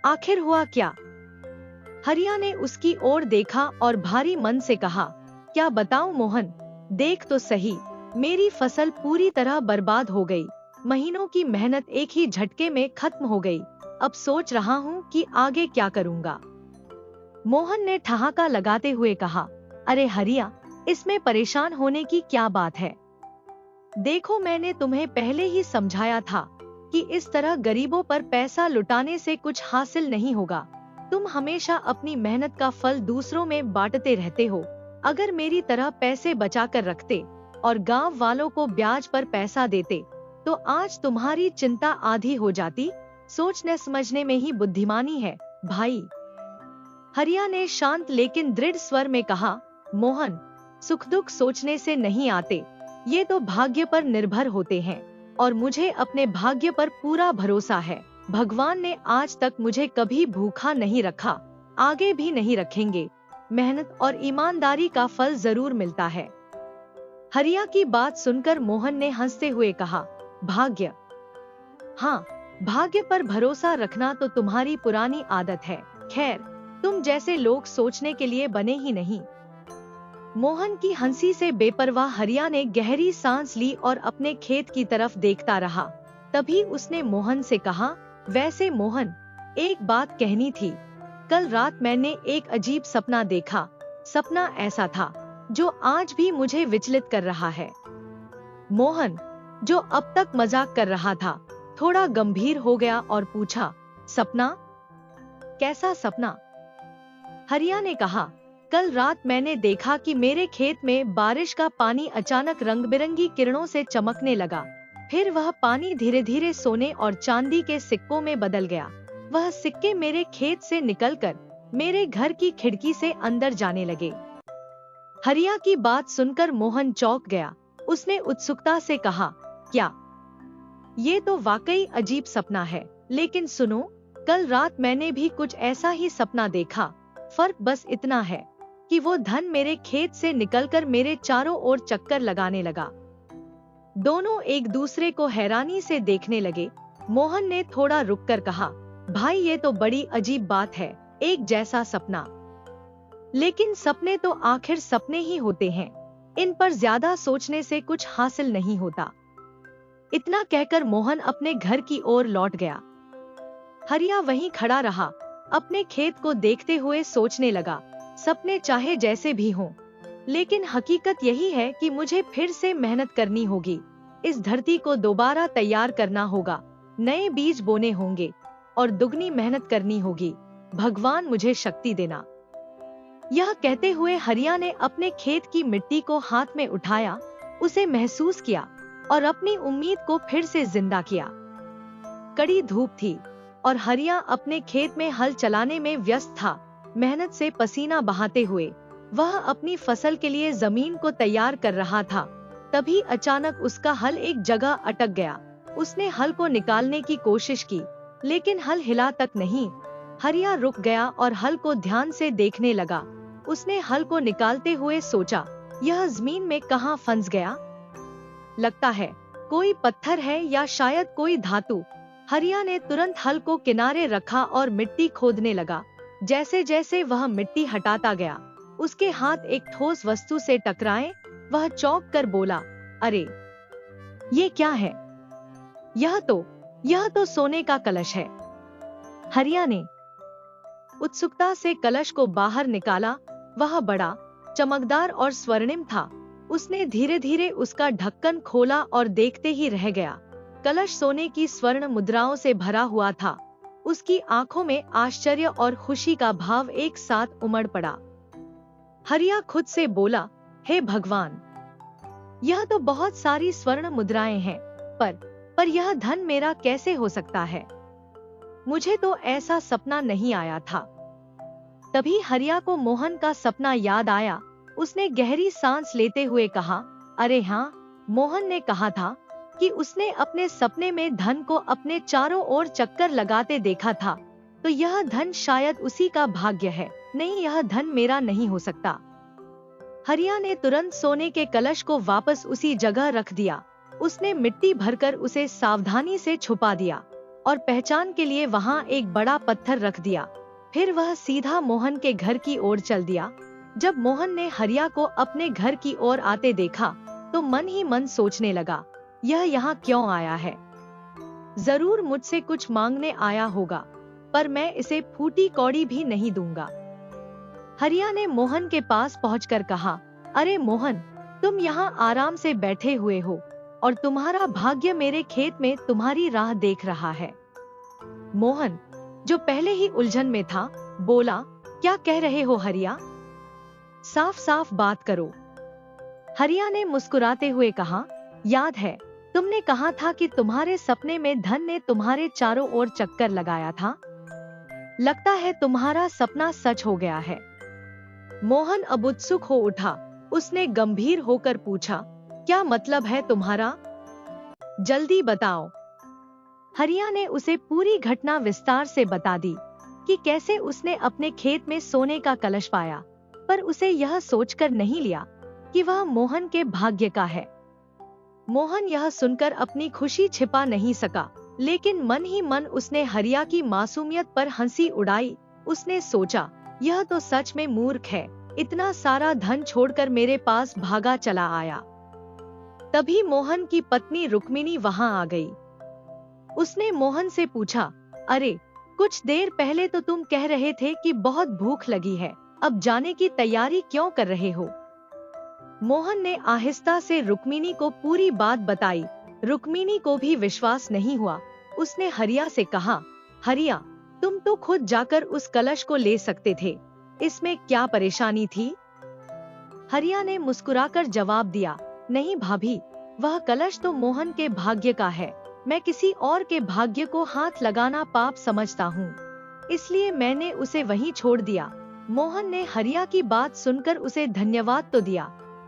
आखिर हुआ क्या? हरिया ने उसकी ओर देखा और भारी मन से कहा, क्या बताऊं मोहन, देख तो सही, मेरी फसल पूरी तरह बर्बाद हो गई, महीनों की मेहनत एक ही झटके में खत्म हो गई, अब सोच रहा हूँ कि आगे क्या करूँगा। मोहन ने ठहाका लगाते हुए कहा, अरे हरिया, इसमें परेशान होने की क्या बात है, देखो मैंने तुम्हें पहले ही समझाया था कि इस तरह गरीबों पर पैसा लुटाने से कुछ हासिल नहीं होगा, तुम हमेशा अपनी मेहनत का फल दूसरों में बांटते रहते हो, अगर मेरी तरह पैसे बचा कर रखते और गांव वालों को ब्याज पर पैसा देते तो आज तुम्हारी चिंता आधी हो जाती, सोचने समझने में ही बुद्धिमानी है भाई। हरिया ने शांत लेकिन दृढ़ स्वर में कहा, मोहन, सुख दुख सोचने से नहीं आते, ये तो भाग्य पर निर्भर होते हैं और मुझे अपने भाग्य पर पूरा भरोसा है, भगवान ने आज तक मुझे कभी भूखा नहीं रखा, आगे भी नहीं रखेंगे, मेहनत और ईमानदारी का फल जरूर मिलता है। हरिया की बात सुनकर मोहन ने हंसते हुए कहा, भाग्य? हाँ, भाग्य पर भरोसा रखना तो तुम्हारी पुरानी आदत है, खैर तुम जैसे लोग सोचने के लिए बने ही नहीं। मोहन की हंसी से बेपरवाह हरिया ने गहरी सांस ली और अपने खेत की तरफ देखता रहा। तभी उसने मोहन से कहा, वैसे मोहन, एक बात कहनी थी, कल रात मैंने एक अजीब सपना देखा, सपना ऐसा था जो आज भी मुझे विचलित कर रहा है। मोहन, जो अब तक मजाक कर रहा था, थोड़ा गंभीर हो गया और पूछा, सपना? कैसा सपना? हरिया ने कहा, कल रात मैंने देखा कि मेरे खेत में बारिश का पानी अचानक रंग बिरंगी किरणों से चमकने लगा, फिर वह पानी धीरे धीरे सोने और चांदी के सिक्कों में बदल गया, वह सिक्के मेरे खेत से निकलकर मेरे घर की खिड़की से अंदर जाने लगे। हरिया की बात सुनकर मोहन चौंक गया, उसने उत्सुकता से कहा, क्या? ये तो वाकई अजीब सपना है, लेकिन सुनो, कल रात मैंने भी कुछ ऐसा ही सपना देखा, फर्क बस इतना है कि वो धन मेरे खेत से निकलकर मेरे चारों ओर चक्कर लगाने लगा। दोनों एक दूसरे को हैरानी से देखने लगे। मोहन ने थोड़ा रुककर कहा, भाई ये तो बड़ी अजीब बात है, एक जैसा सपना, लेकिन सपने तो आखिर सपने ही होते हैं, इन पर ज्यादा सोचने से कुछ हासिल नहीं होता। इतना कहकर मोहन अपने घर की ओर लौट गया। हरिया वहीं खड़ा रहा, अपने खेत को देखते हुए सोचने लगा, सपने चाहे जैसे भी हों, लेकिन हकीकत यही है कि मुझे फिर से मेहनत करनी होगी, इस धरती को दोबारा तैयार करना होगा, नए बीज बोने होंगे और दुगनी मेहनत करनी होगी, भगवान मुझे शक्ति देना। यह कहते हुए हरिया ने अपने खेत की मिट्टी को हाथ में उठाया, उसे महसूस किया और अपनी उम्मीद को फिर से जिंदा किया। कड़ी धूप थी और हरिया अपने खेत में हल चलाने में व्यस्त था। मेहनत से पसीना बहाते हुए वह अपनी फसल के लिए जमीन को तैयार कर रहा था। तभी अचानक उसका हल एक जगह अटक गया। उसने हल को निकालने की कोशिश की, लेकिन हल हिला तक नहीं। हरिया रुक गया और हल को ध्यान से देखने लगा। उसने हल को निकालते हुए सोचा, यह जमीन में कहाँ फंस गया? लगता है कोई पत्थर है या शायद कोई धातु। हरिया ने तुरंत हल को किनारे रखा और मिट्टी खोदने लगा। जैसे जैसे वह मिट्टी हटाता गया, उसके हाथ एक ठोस वस्तु से टकराए। वह चौंक कर बोला, अरे ये क्या है? यह तो सोने का कलश है। हरिया ने उत्सुकता से कलश को बाहर निकाला। वह बड़ा, चमकदार और स्वर्णिम था। उसने धीरे धीरे उसका ढक्कन खोला और देखते ही रह गया। कलश सोने की स्वर्ण मुद्राओं से भरा हुआ था। उसकी आंखों में आश्चर्य और खुशी का भाव एक साथ उमड़ पड़ा। हरिया खुद से बोला, हे भगवान, यह तो बहुत सारी स्वर्ण मुद्राएं हैं, पर यह धन मेरा कैसे हो सकता है? मुझे तो ऐसा सपना नहीं आया था। तभी हरिया को मोहन का सपना याद आया। उसने गहरी सांस लेते हुए कहा, अरे हाँ, मोहन ने कहा था कि उसने अपने सपने में धन को अपने चारों ओर चक्कर लगाते देखा था। तो यह धन शायद उसी का भाग्य है। नहीं, यह धन मेरा नहीं हो सकता। हरिया ने तुरंत सोने के कलश को वापस उसी जगह रख दिया। उसने मिट्टी भरकर उसे सावधानी से छुपा दिया और पहचान के लिए वहां एक बड़ा पत्थर रख दिया। फिर वह सीधा मोहन के घर की ओर चल दिया। जब मोहन ने हरिया को अपने घर की ओर आते देखा तो मन ही मन सोचने लगा, यह यहाँ क्यों आया है? जरूर मुझसे कुछ मांगने आया होगा, पर मैं इसे फूटी कौड़ी भी नहीं दूंगा। हरिया ने मोहन के पास पहुंचकर कहा, अरे मोहन, तुम यहाँ आराम से बैठे हुए हो और तुम्हारा भाग्य मेरे खेत में तुम्हारी राह देख रहा है। मोहन, जो पहले ही उलझन में था, बोला, क्या कह रहे हो हरिया? साफ साफ बात करो। हरिया ने मुस्कुराते हुए कहा, याद है तुमने कहा था कि तुम्हारे सपने में धन ने तुम्हारे चारों ओर चक्कर लगाया था? लगता है तुम्हारा सपना सच हो गया है। मोहन अब उत्सुक हो उठा। उसने गंभीर होकर पूछा, क्या मतलब है तुम्हारा? जल्दी बताओ। हरिया ने उसे पूरी घटना विस्तार से बता दी कि कैसे उसने अपने खेत में सोने का कलश पाया, पर उसे यह सोचकर नहीं लिया कि वह मोहन के भाग्य का है। मोहन यह सुनकर अपनी खुशी छिपा नहीं सका, लेकिन मन ही मन उसने हरिया की मासूमियत पर हंसी उड़ाई। उसने सोचा, यह तो सच में मूर्ख है, इतना सारा धन छोड़कर मेरे पास भागा चला आया। तभी मोहन की पत्नी रुक्मिणी वहां आ गई। उसने मोहन से पूछा, अरे कुछ देर पहले तो तुम कह रहे थे कि बहुत भूख लगी है, अब जाने की तैयारी क्यों कर रहे हो? मोहन ने आहिस्ता से रुक्मिणी को पूरी बात बताई। रुक्मिणी को भी विश्वास नहीं हुआ। उसने हरिया से कहा, हरिया, तुम तो खुद जाकर उस कलश को ले सकते थे, इसमें क्या परेशानी थी? हरिया ने मुस्कुराकर जवाब दिया, नहीं भाभी, वह कलश तो मोहन के भाग्य का है। मैं किसी और के भाग्य को हाथ लगाना पाप समझता हूँ, इसलिए मैंने उसे वहीं छोड़ दिया। मोहन ने हरिया की बात सुनकर उसे धन्यवाद तो दिया,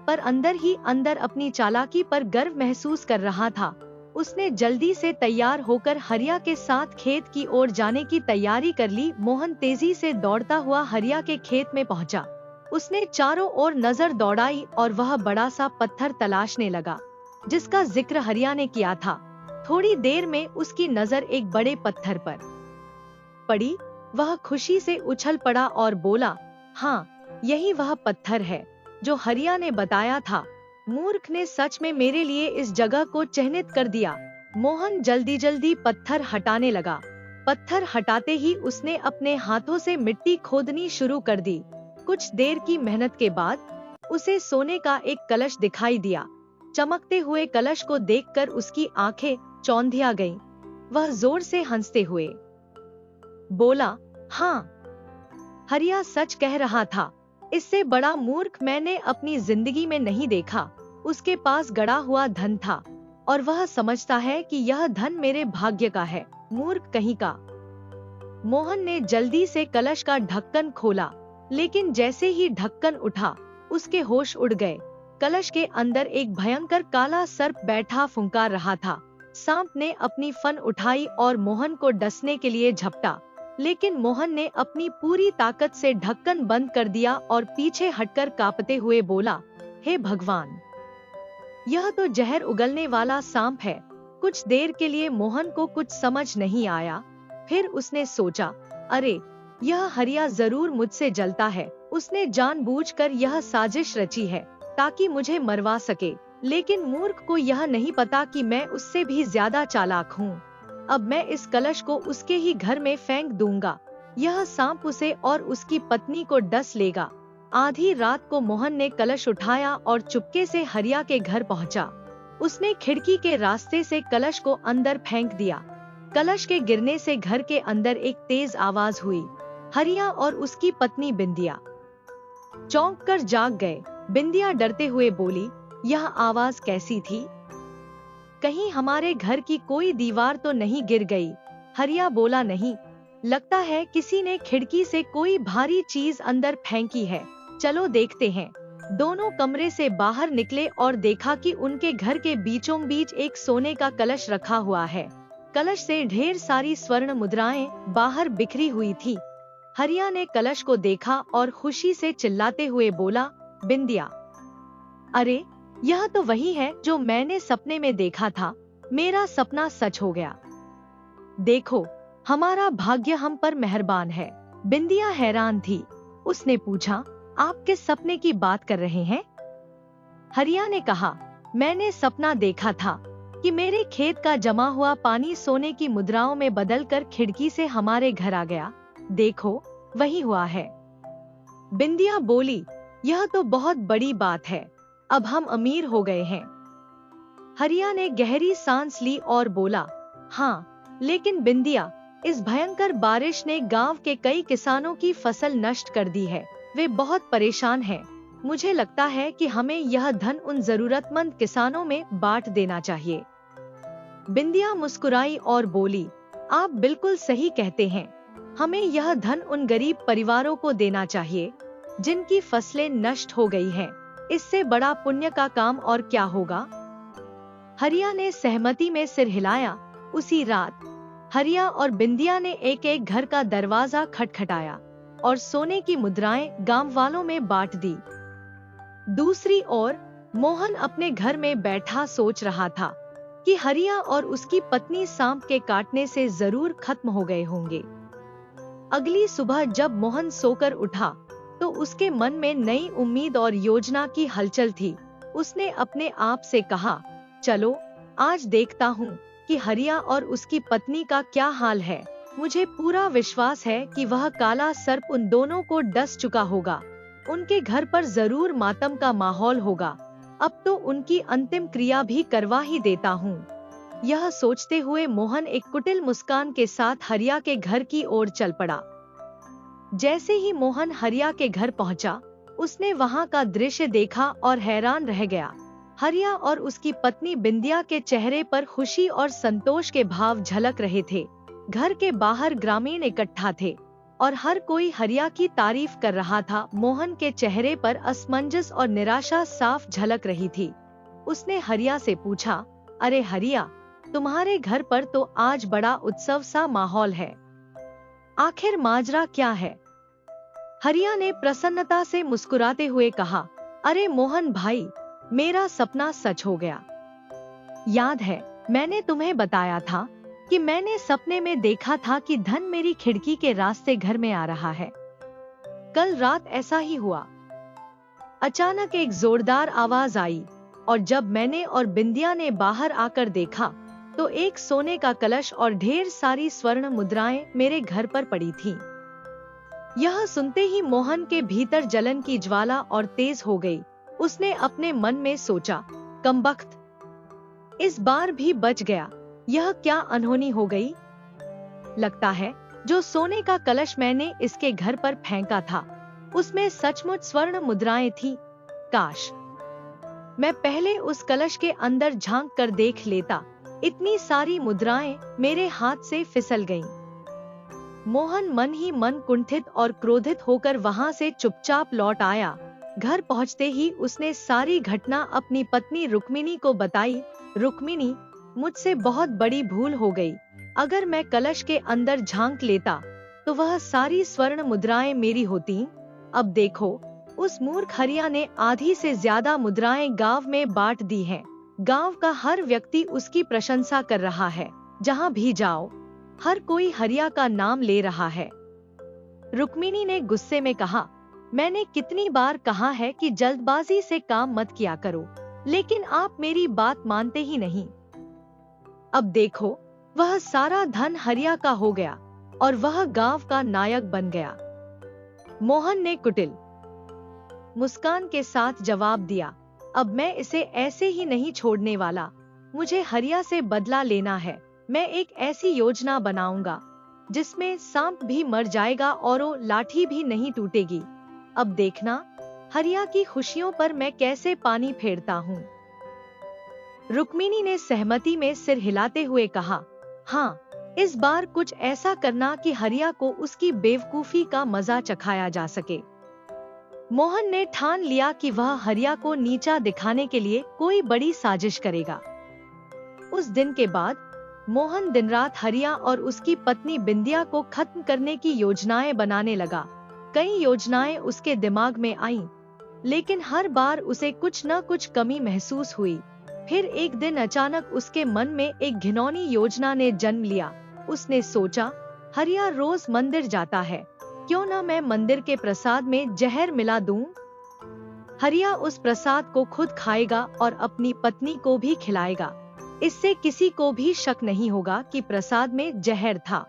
पर अंदर ही अंदर अपनी चालाकी पर गर्व महसूस कर रहा था। उसने जल्दी से तैयार होकर हरिया के साथ खेत की ओर जाने की तैयारी कर ली। मोहन तेजी से दौड़ता हुआ हरिया के खेत में पहुंचा। उसने चारों ओर नजर दौड़ाई और वह बड़ा सा पत्थर तलाशने लगा जिसका जिक्र हरिया ने किया था। थोड़ी देर में उसकी नजर एक बड़े पत्थर पर पड़ी। वह खुशी से उछल पड़ा और बोला, हाँ, यही वह पत्थर है जो हरिया ने बताया था। मूर्ख ने सच में मेरे लिए इस जगह को चिन्हित कर दिया। मोहन जल्दी जल्दी पत्थर हटाने लगा। पत्थर हटाते ही उसने अपने हाथों से मिट्टी खोदनी शुरू कर दी। कुछ देर की मेहनत के बाद उसे सोने का एक कलश दिखाई दिया। चमकते हुए कलश को देखकर उसकी आंखें चौंधिया गईं। वह जोर से हंसते हुए बोला, हाँ, हरिया सच कह रहा था, इससे बड़ा मूर्ख मैंने अपनी जिंदगी में नहीं देखा। उसके पास गड़ा हुआ धन था और वह समझता है कि यह धन मेरे भाग्य का है। मूर्ख कहीं का। मोहन ने जल्दी से कलश का ढक्कन खोला, लेकिन जैसे ही ढक्कन उठा उसके होश उड़ गए। कलश के अंदर एक भयंकर काला सर्प बैठा फुंकार रहा था। सांप ने अपनी फन उठाई और मोहन को डसने के लिए झपटा, लेकिन मोहन ने अपनी पूरी ताकत से ढक्कन बंद कर दिया और पीछे हटकर कांपते हुए बोला, हे भगवान, यह तो जहर उगलने वाला सांप है। कुछ देर के लिए मोहन को कुछ समझ नहीं आया। फिर उसने सोचा, अरे, यह हरिया जरूर मुझसे जलता है। उसने जानबूझकर यह साजिश रची है ताकि मुझे मरवा सके। लेकिन मूर्ख को यह नहीं पता कि मैं उससे भी ज्यादा चालाक हूँ। अब मैं इस कलश को उसके ही घर में फेंक दूंगा। यह सांप उसे और उसकी पत्नी को डस लेगा। आधी रात को मोहन ने कलश उठाया और चुपके से हरिया के घर पहुंचा। उसने खिड़की के रास्ते से कलश को अंदर फेंक दिया। कलश के गिरने से घर के अंदर एक तेज आवाज हुई। हरिया और उसकी पत्नी बिंदिया चौंक कर जाग गए। बिंदिया डरते हुए बोली, यह आवाज कैसी थी? कहीं हमारे घर की कोई दीवार तो नहीं गिर गई? हरिया बोला, नहीं, लगता है किसी ने खिड़की से कोई भारी चीज अंदर फेंकी है। चलो देखते हैं। दोनों कमरे से बाहर निकले और देखा कि उनके घर के बीचों बीच एक सोने का कलश रखा हुआ है। कलश से ढेर सारी स्वर्ण मुद्राएं बाहर बिखरी हुई थी। हरिया ने कलश को देखा और खुशी से चिल्लाते हुए बोला, बिंदिया, अरे यह तो वही है जो मैंने सपने में देखा था। मेरा सपना सच हो गया। देखो, हमारा भाग्य हम पर मेहरबान है। बिंदिया हैरान थी। उसने पूछा, आप किस सपने की बात कर रहे हैं? हरिया ने कहा, मैंने सपना देखा था कि मेरे खेत का जमा हुआ पानी सोने की मुद्राओं में बदलकर खिड़की से हमारे घर आ गया। देखो, वही हुआ है। बिंदिया बोली, यह तो बहुत बड़ी बात है। अब हम अमीर हो गए हैं। हरिया ने गहरी सांस ली और बोला, हाँ, लेकिन बिंदिया, इस भयंकर बारिश ने गांव के कई किसानों की फसल नष्ट कर दी है। वे बहुत परेशान हैं। मुझे लगता है कि हमें यह धन उन जरूरतमंद किसानों में बांट देना चाहिए। बिंदिया मुस्कुराई और बोली, आप बिल्कुल सही कहते हैं। हमें यह धन उन गरीब परिवारों को देना चाहिए जिनकी फसलें नष्ट हो गई हैं। इससे बड़ा पुण्य का काम और क्या होगा? हरिया ने सहमति में सिर हिलाया। उसी रात हरिया और बिंदिया ने एक एक घर का दरवाजा खटखटाया और सोने की मुद्राएं गांव वालों में बांट दी। दूसरी ओर मोहन अपने घर में बैठा सोच रहा था कि हरिया और उसकी पत्नी सांप के काटने से जरूर खत्म हो गए होंगे। अगली सुबह जब मोहन सोकर उठा तो उसके मन में नई उम्मीद और योजना की हलचल थी। उसने अपने आप से कहा, चलो आज देखता हूँ कि हरिया और उसकी पत्नी का क्या हाल है। मुझे पूरा विश्वास है कि वह काला सर्प उन दोनों को डस चुका होगा। उनके घर पर जरूर मातम का माहौल होगा। अब तो उनकी अंतिम क्रिया भी करवा ही देता हूँ। यह सोचते हुए मोहन एक कुटिल मुस्कान के साथ हरिया के घर की ओर चल पड़ा। जैसे ही मोहन हरिया के घर पहुंचा, उसने वहां का दृश्य देखा और हैरान रह गया। हरिया और उसकी पत्नी बिंदिया के चेहरे पर खुशी और संतोष के भाव झलक रहे थे। घर के बाहर ग्रामीण इकट्ठा थे और हर कोई हरिया की तारीफ कर रहा था। मोहन के चेहरे पर असमंजस और निराशा साफ झलक रही थी। उसने हरिया से पूछा, अरे हरिया, तुम्हारे घर पर तो आज बड़ा उत्सव सा माहौल है। आखिर माजरा क्या है? हरिया ने प्रसन्नता से मुस्कुराते हुए कहा, अरे मोहन भाई, मेरा सपना सच हो गया। याद है, मैंने तुम्हें बताया था कि मैंने सपने में देखा था कि धन मेरी खिड़की के रास्ते घर में आ रहा है। कल रात ऐसा ही हुआ। अचानक एक जोरदार आवाज आई और जब मैंने और बिंदिया ने बाहर आकर देखा तो एक सोने का कलश और ढेर सारी स्वर्ण मुद्राएं मेरे घर पर पड़ी थीं। यह सुनते ही मोहन के भीतर जलन की ज्वाला और तेज हो गई। उसने अपने मन में सोचा, कमबख्त, इस बार भी बच गया। यह क्या अनहोनी हो गई। लगता है जो सोने का कलश मैंने इसके घर पर फेंका था उसमें सचमुच स्वर्ण मुद्राएं थीं। काश मैं पहले उस कलश के अंदर झांक कर देख लेता। इतनी सारी मुद्राएं मेरे हाथ से फिसल गईं। मोहन मन ही मन कुंठित और क्रोधित होकर वहां से चुपचाप लौट आया। घर पहुंचते ही उसने सारी घटना अपनी पत्नी रुक्मिणी को बताई। रुक्मिणी, मुझसे बहुत बड़ी भूल हो गई। अगर मैं कलश के अंदर झांक लेता तो वह सारी स्वर्ण मुद्राएं मेरी होती। अब देखो, उस मूर्ख हरिया ने आधी से ज्यादा मुद्राएं गांव में बांट दी हैं। गांव का हर व्यक्ति उसकी प्रशंसा कर रहा है। जहां भी जाओ, हर कोई हरिया का नाम ले रहा है। रुक्मिणी ने गुस्से में कहा, मैंने कितनी बार कहा है कि जल्दबाजी से काम मत किया करो, लेकिन आप मेरी बात मानते ही नहीं। अब देखो, वह सारा धन हरिया का हो गया और वह गांव का नायक बन गया। मोहन ने कुटिल मुस्कान के साथ जवाब दिया, अब मैं इसे ऐसे ही नहीं छोड़ने वाला। मुझे हरिया से बदला लेना है। मैं एक ऐसी योजना बनाऊंगा जिसमें सांप भी मर जाएगा और वो लाठी भी नहीं टूटेगी। अब देखना हरिया की खुशियों पर मैं कैसे पानी फेरता हूँ। रुक्मिणी ने सहमति में सिर हिलाते हुए कहा, हाँ, इस बार कुछ ऐसा करना कि हरिया को उसकी बेवकूफी का मजा चखाया जा सके। मोहन ने ठान लिया कि वह हरिया को नीचा दिखाने के लिए कोई बड़ी साजिश करेगा। उस दिन के बाद मोहन दिन रात हरिया और उसकी पत्नी बिंदिया को खत्म करने की योजनाएं बनाने लगा। कई योजनाएं उसके दिमाग में आईं, लेकिन हर बार उसे कुछ न कुछ कमी महसूस हुई। फिर एक दिन अचानक उसके मन में एक घिनौनी योजना ने जन्म लिया। उसने सोचा, हरिया रोज मंदिर जाता है, क्यों न मैं मंदिर के प्रसाद में जहर मिला दूं? हरिया उस प्रसाद को खुद खाएगा और अपनी पत्नी को भी खिलाएगा। इससे किसी को भी शक नहीं होगा कि प्रसाद में जहर था।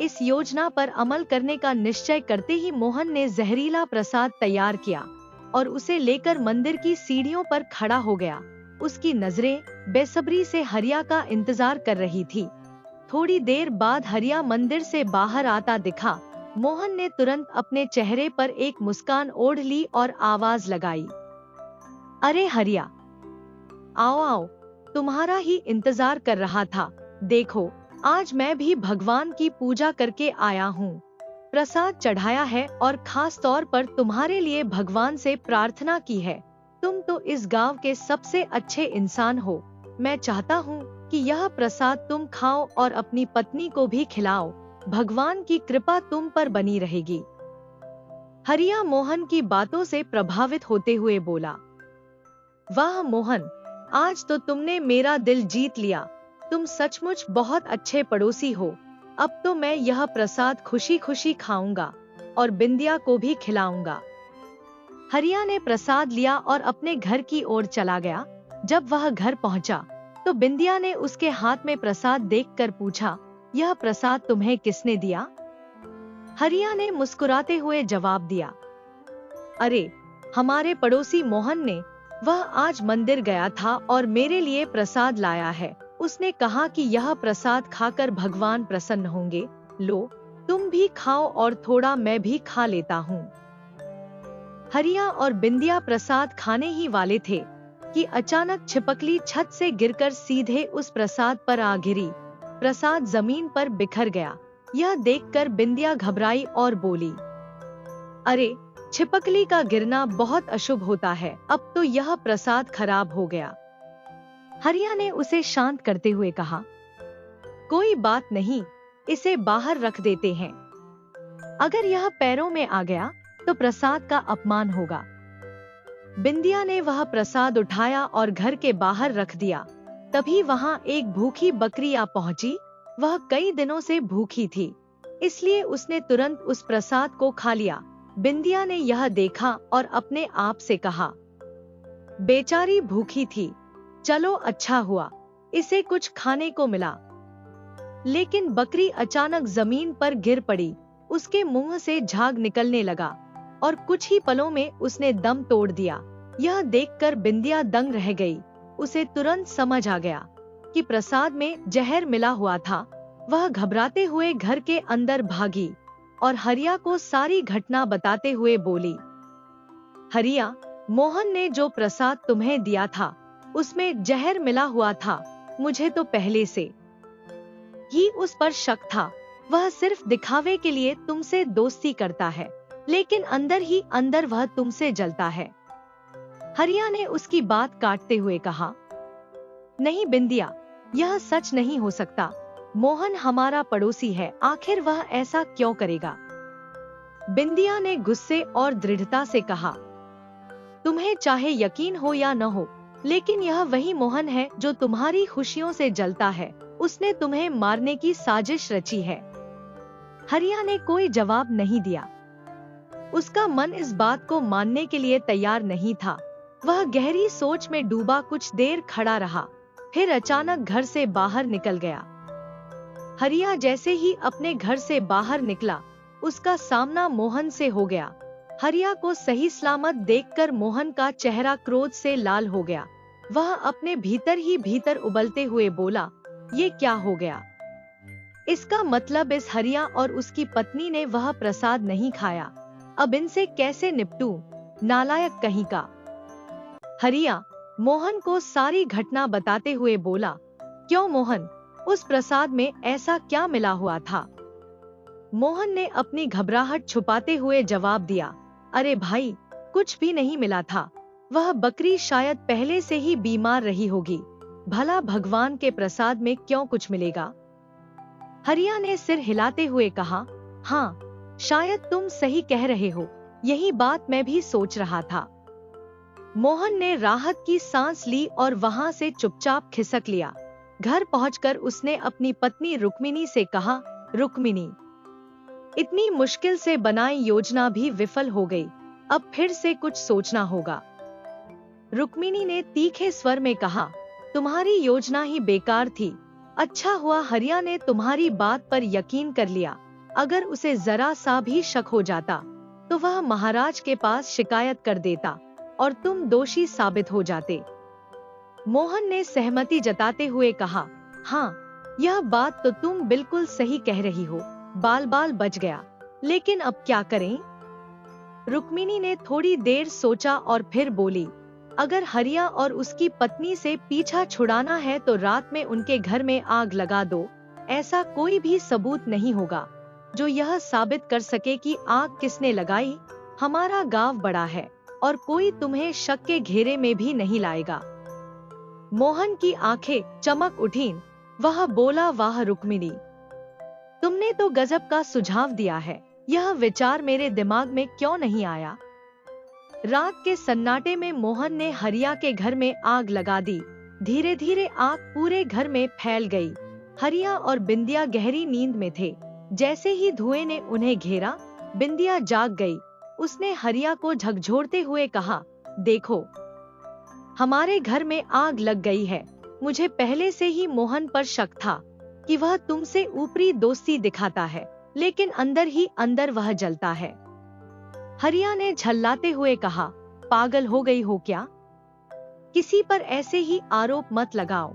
इस योजना पर अमल करने का निश्चय करते ही मोहन ने जहरीला प्रसाद तैयार किया और उसे लेकर मंदिर की सीढ़ियों पर खड़ा हो गया। उसकी नजरें बेसब्री से हरिया का इंतजार कर रही थी। थोड़ी देर बाद हरिया मंदिर से बाहर आता दिखा। मोहन ने तुरंत अपने चेहरे पर एक मुस्कान ओढ़ ली और आवाज लगाई, अरे हरिया, आओ आओ, तुम्हारा ही इंतजार कर रहा था। देखो, आज मैं भी भगवान की पूजा करके आया हूँ। प्रसाद चढ़ाया है और खास तौर पर तुम्हारे लिए भगवान से प्रार्थना की है। तुम तो इस गांव के सबसे अच्छे इंसान हो। मैं चाहता हूँ कि यह प्रसाद तुम खाओ और अपनी पत्नी को भी खिलाओ। भगवान की कृपा तुम पर बनी रहेगी। हरिया मोहन की बातों से प्रभावित होते हुए बोला, वाह मोहन, आज तो तुमने मेरा दिल जीत लिया। तुम सचमुच बहुत अच्छे पड़ोसी हो। अब तो मैं यह प्रसाद खुशी खुशी खाऊंगा और बिंदिया को भी खिलाऊंगा। हरिया ने प्रसाद लिया और अपने घर की ओर चला गया। जब वह घर पहुंचा तो बिंदिया ने उसके हाथ में प्रसाद देखकर पूछा, यह प्रसाद तुम्हें किसने दिया? हरिया ने मुस्कुराते हुए जवाब दिया, अरे, हमारे पड़ोसी मोहन ने। वह आज मंदिर गया था और मेरे लिए प्रसाद लाया है। उसने कहा कि यह प्रसाद खाकर भगवान प्रसन्न होंगे। लो, तुम भी खाओ और थोड़ा मैं भी खा लेता हूँ। हरिया और बिंदिया प्रसाद खाने ही वाले थे कि अचानक छिपकली छत से गिरकर सीधे उस प्रसाद पर आ गिरी। प्रसाद जमीन पर बिखर गया। यह देखकर बिंदिया घबराई और बोली, अरे, छिपकली का गिरना बहुत अशुभ होता है। अब तो यह प्रसाद खराब हो गया। हरिया ने उसे शांत करते हुए कहा, कोई बात नहीं, इसे बाहर रख देते हैं। अगर यह पैरों में आ गया तो प्रसाद का अपमान होगा। बिंदिया ने वह प्रसाद उठाया और घर के बाहर रख दिया। तभी वहां एक भूखी बकरी आ पहुंची। वह कई दिनों से भूखी थी, इसलिए उसने तुरंत उस प्रसाद को खा लिया। बिंदिया ने यह देखा और अपने आप से कहा, बेचारी भूखी थी, चलो अच्छा हुआ, इसे कुछ खाने को मिला। लेकिन बकरी अचानक जमीन पर गिर पड़ी। उसके मुंह से झाग निकलने लगा और कुछ ही पलों में उसने दम तोड़ दिया। यह देखकर बिंदिया दंग रह गई। उसे तुरंत समझ आ गया कि प्रसाद में जहर मिला हुआ था। वह घबराते हुए घर के अंदर भागी और हरिया को सारी घटना बताते हुए बोली, हरिया, मोहन ने जो प्रसाद तुम्हें दिया था उसमें जहर मिला हुआ था। मुझे तो पहले से ही उस पर शक था। वह सिर्फ दिखावे के लिए तुमसे दोस्ती करता है, लेकिन अंदर ही अंदर वह तुमसे जलता है। हरिया ने उसकी बात काटते हुए कहा, नहीं बिंदिया, यह सच नहीं हो सकता। मोहन हमारा पड़ोसी है, आखिर वह ऐसा क्यों करेगा? बिंदिया ने गुस्से और दृढ़ता से कहा, तुम्हें चाहे यकीन हो या न हो, लेकिन यह वही मोहन है जो तुम्हारी खुशियों से जलता है। उसने तुम्हें मारने की साजिश रची है। हरिया ने कोई जवाब नहीं दिया। उसका मन इस बात को मानने के लिए तैयार नहीं था। वह गहरी सोच में डूबा कुछ देर खड़ा रहा, फिर अचानक घर से बाहर निकल गया। हरिया जैसे ही अपने घर से बाहर निकला, उसका सामना मोहन से हो गया। हरिया को सही सलामत देखकर मोहन का चेहरा क्रोध से लाल हो गया। वह अपने भीतर ही भीतर उबलते हुए बोला, ये क्या हो गया? इसका मतलब इस हरिया और उसकी पत्नी ने वह प्रसाद नहीं खाया। अब इनसे कैसे निपटूं? नालायक कहीं का। हरिया मोहन को सारी घटना बताते हुए बोला, क्यों मोहन, उस प्रसाद में ऐसा क्या मिला हुआ था? मोहन ने अपनी घबराहट छुपाते हुए जवाब दिया, अरे भाई, कुछ भी नहीं मिला था। वह बकरी शायद पहले से ही बीमार रही होगी। भला भगवान के प्रसाद में क्यों कुछ मिलेगा? हरिया ने सिर हिलाते हुए कहा, हाँ, शायद तुम सही कह रहे हो, यही बात मैं भी सोच रहा था। मोहन ने राहत की सांस ली और वहां से चुपचाप खिसक लिया। घर पहुंचकर उसने अपनी पत्नी रुक्मिणी से कहा, रुक्मिणी, इतनी मुश्किल से बनाई योजना भी विफल हो गई, अब फिर से कुछ सोचना होगा। रुक्मिणी ने तीखे स्वर में कहा, तुम्हारी योजना ही बेकार थी। अच्छा हुआ हरिया ने तुम्हारी बात पर यकीन कर लिया, अगर उसे जरा सा भी शक हो जाता तो वह महाराज के पास शिकायत कर देता और तुम दोषी साबित हो जाते। मोहन ने सहमति जताते हुए कहा, हाँ, यह बात तो तुम बिल्कुल सही कह रही हो, बाल बाल बच गया, लेकिन अब क्या करें? रुक्मिणी ने थोड़ी देर सोचा और फिर बोली, अगर हरिया और उसकी पत्नी से पीछा छुड़ाना है तो रात में उनके घर में आग लगा दो। ऐसा कोई भी सबूत नहीं होगा जो यह साबित कर सके कि आग किसने लगाई। हमारा गांव बड़ा है और कोई तुम्हें शक के घेरे में भी नहीं लाएगा। मोहन की आंखें चमक उठीं। वह बोला, वाह रुक्मिणी, तुमने तो गजब का सुझाव दिया है, यह विचार मेरे दिमाग में क्यों नहीं आया? रात के सन्नाटे में मोहन ने हरिया के घर में आग लगा दी। धीरे धीरे आग पूरे घर में फैल गई। हरिया और बिंदिया गहरी नींद में थे। जैसे ही धुएं ने उन्हें घेरा, बिंदिया जाग गई। उसने हरिया को झकझोरते हुए कहा, देखो, हमारे घर में आग लग गई है। मुझे पहले से ही मोहन पर शक था कि वह तुमसे ऊपरी दोस्ती दिखाता है, लेकिन अंदर ही अंदर वह जलता है। हरिया ने झल्लाते हुए कहा, पागल हो गई हो क्या? किसी पर ऐसे ही आरोप मत लगाओ।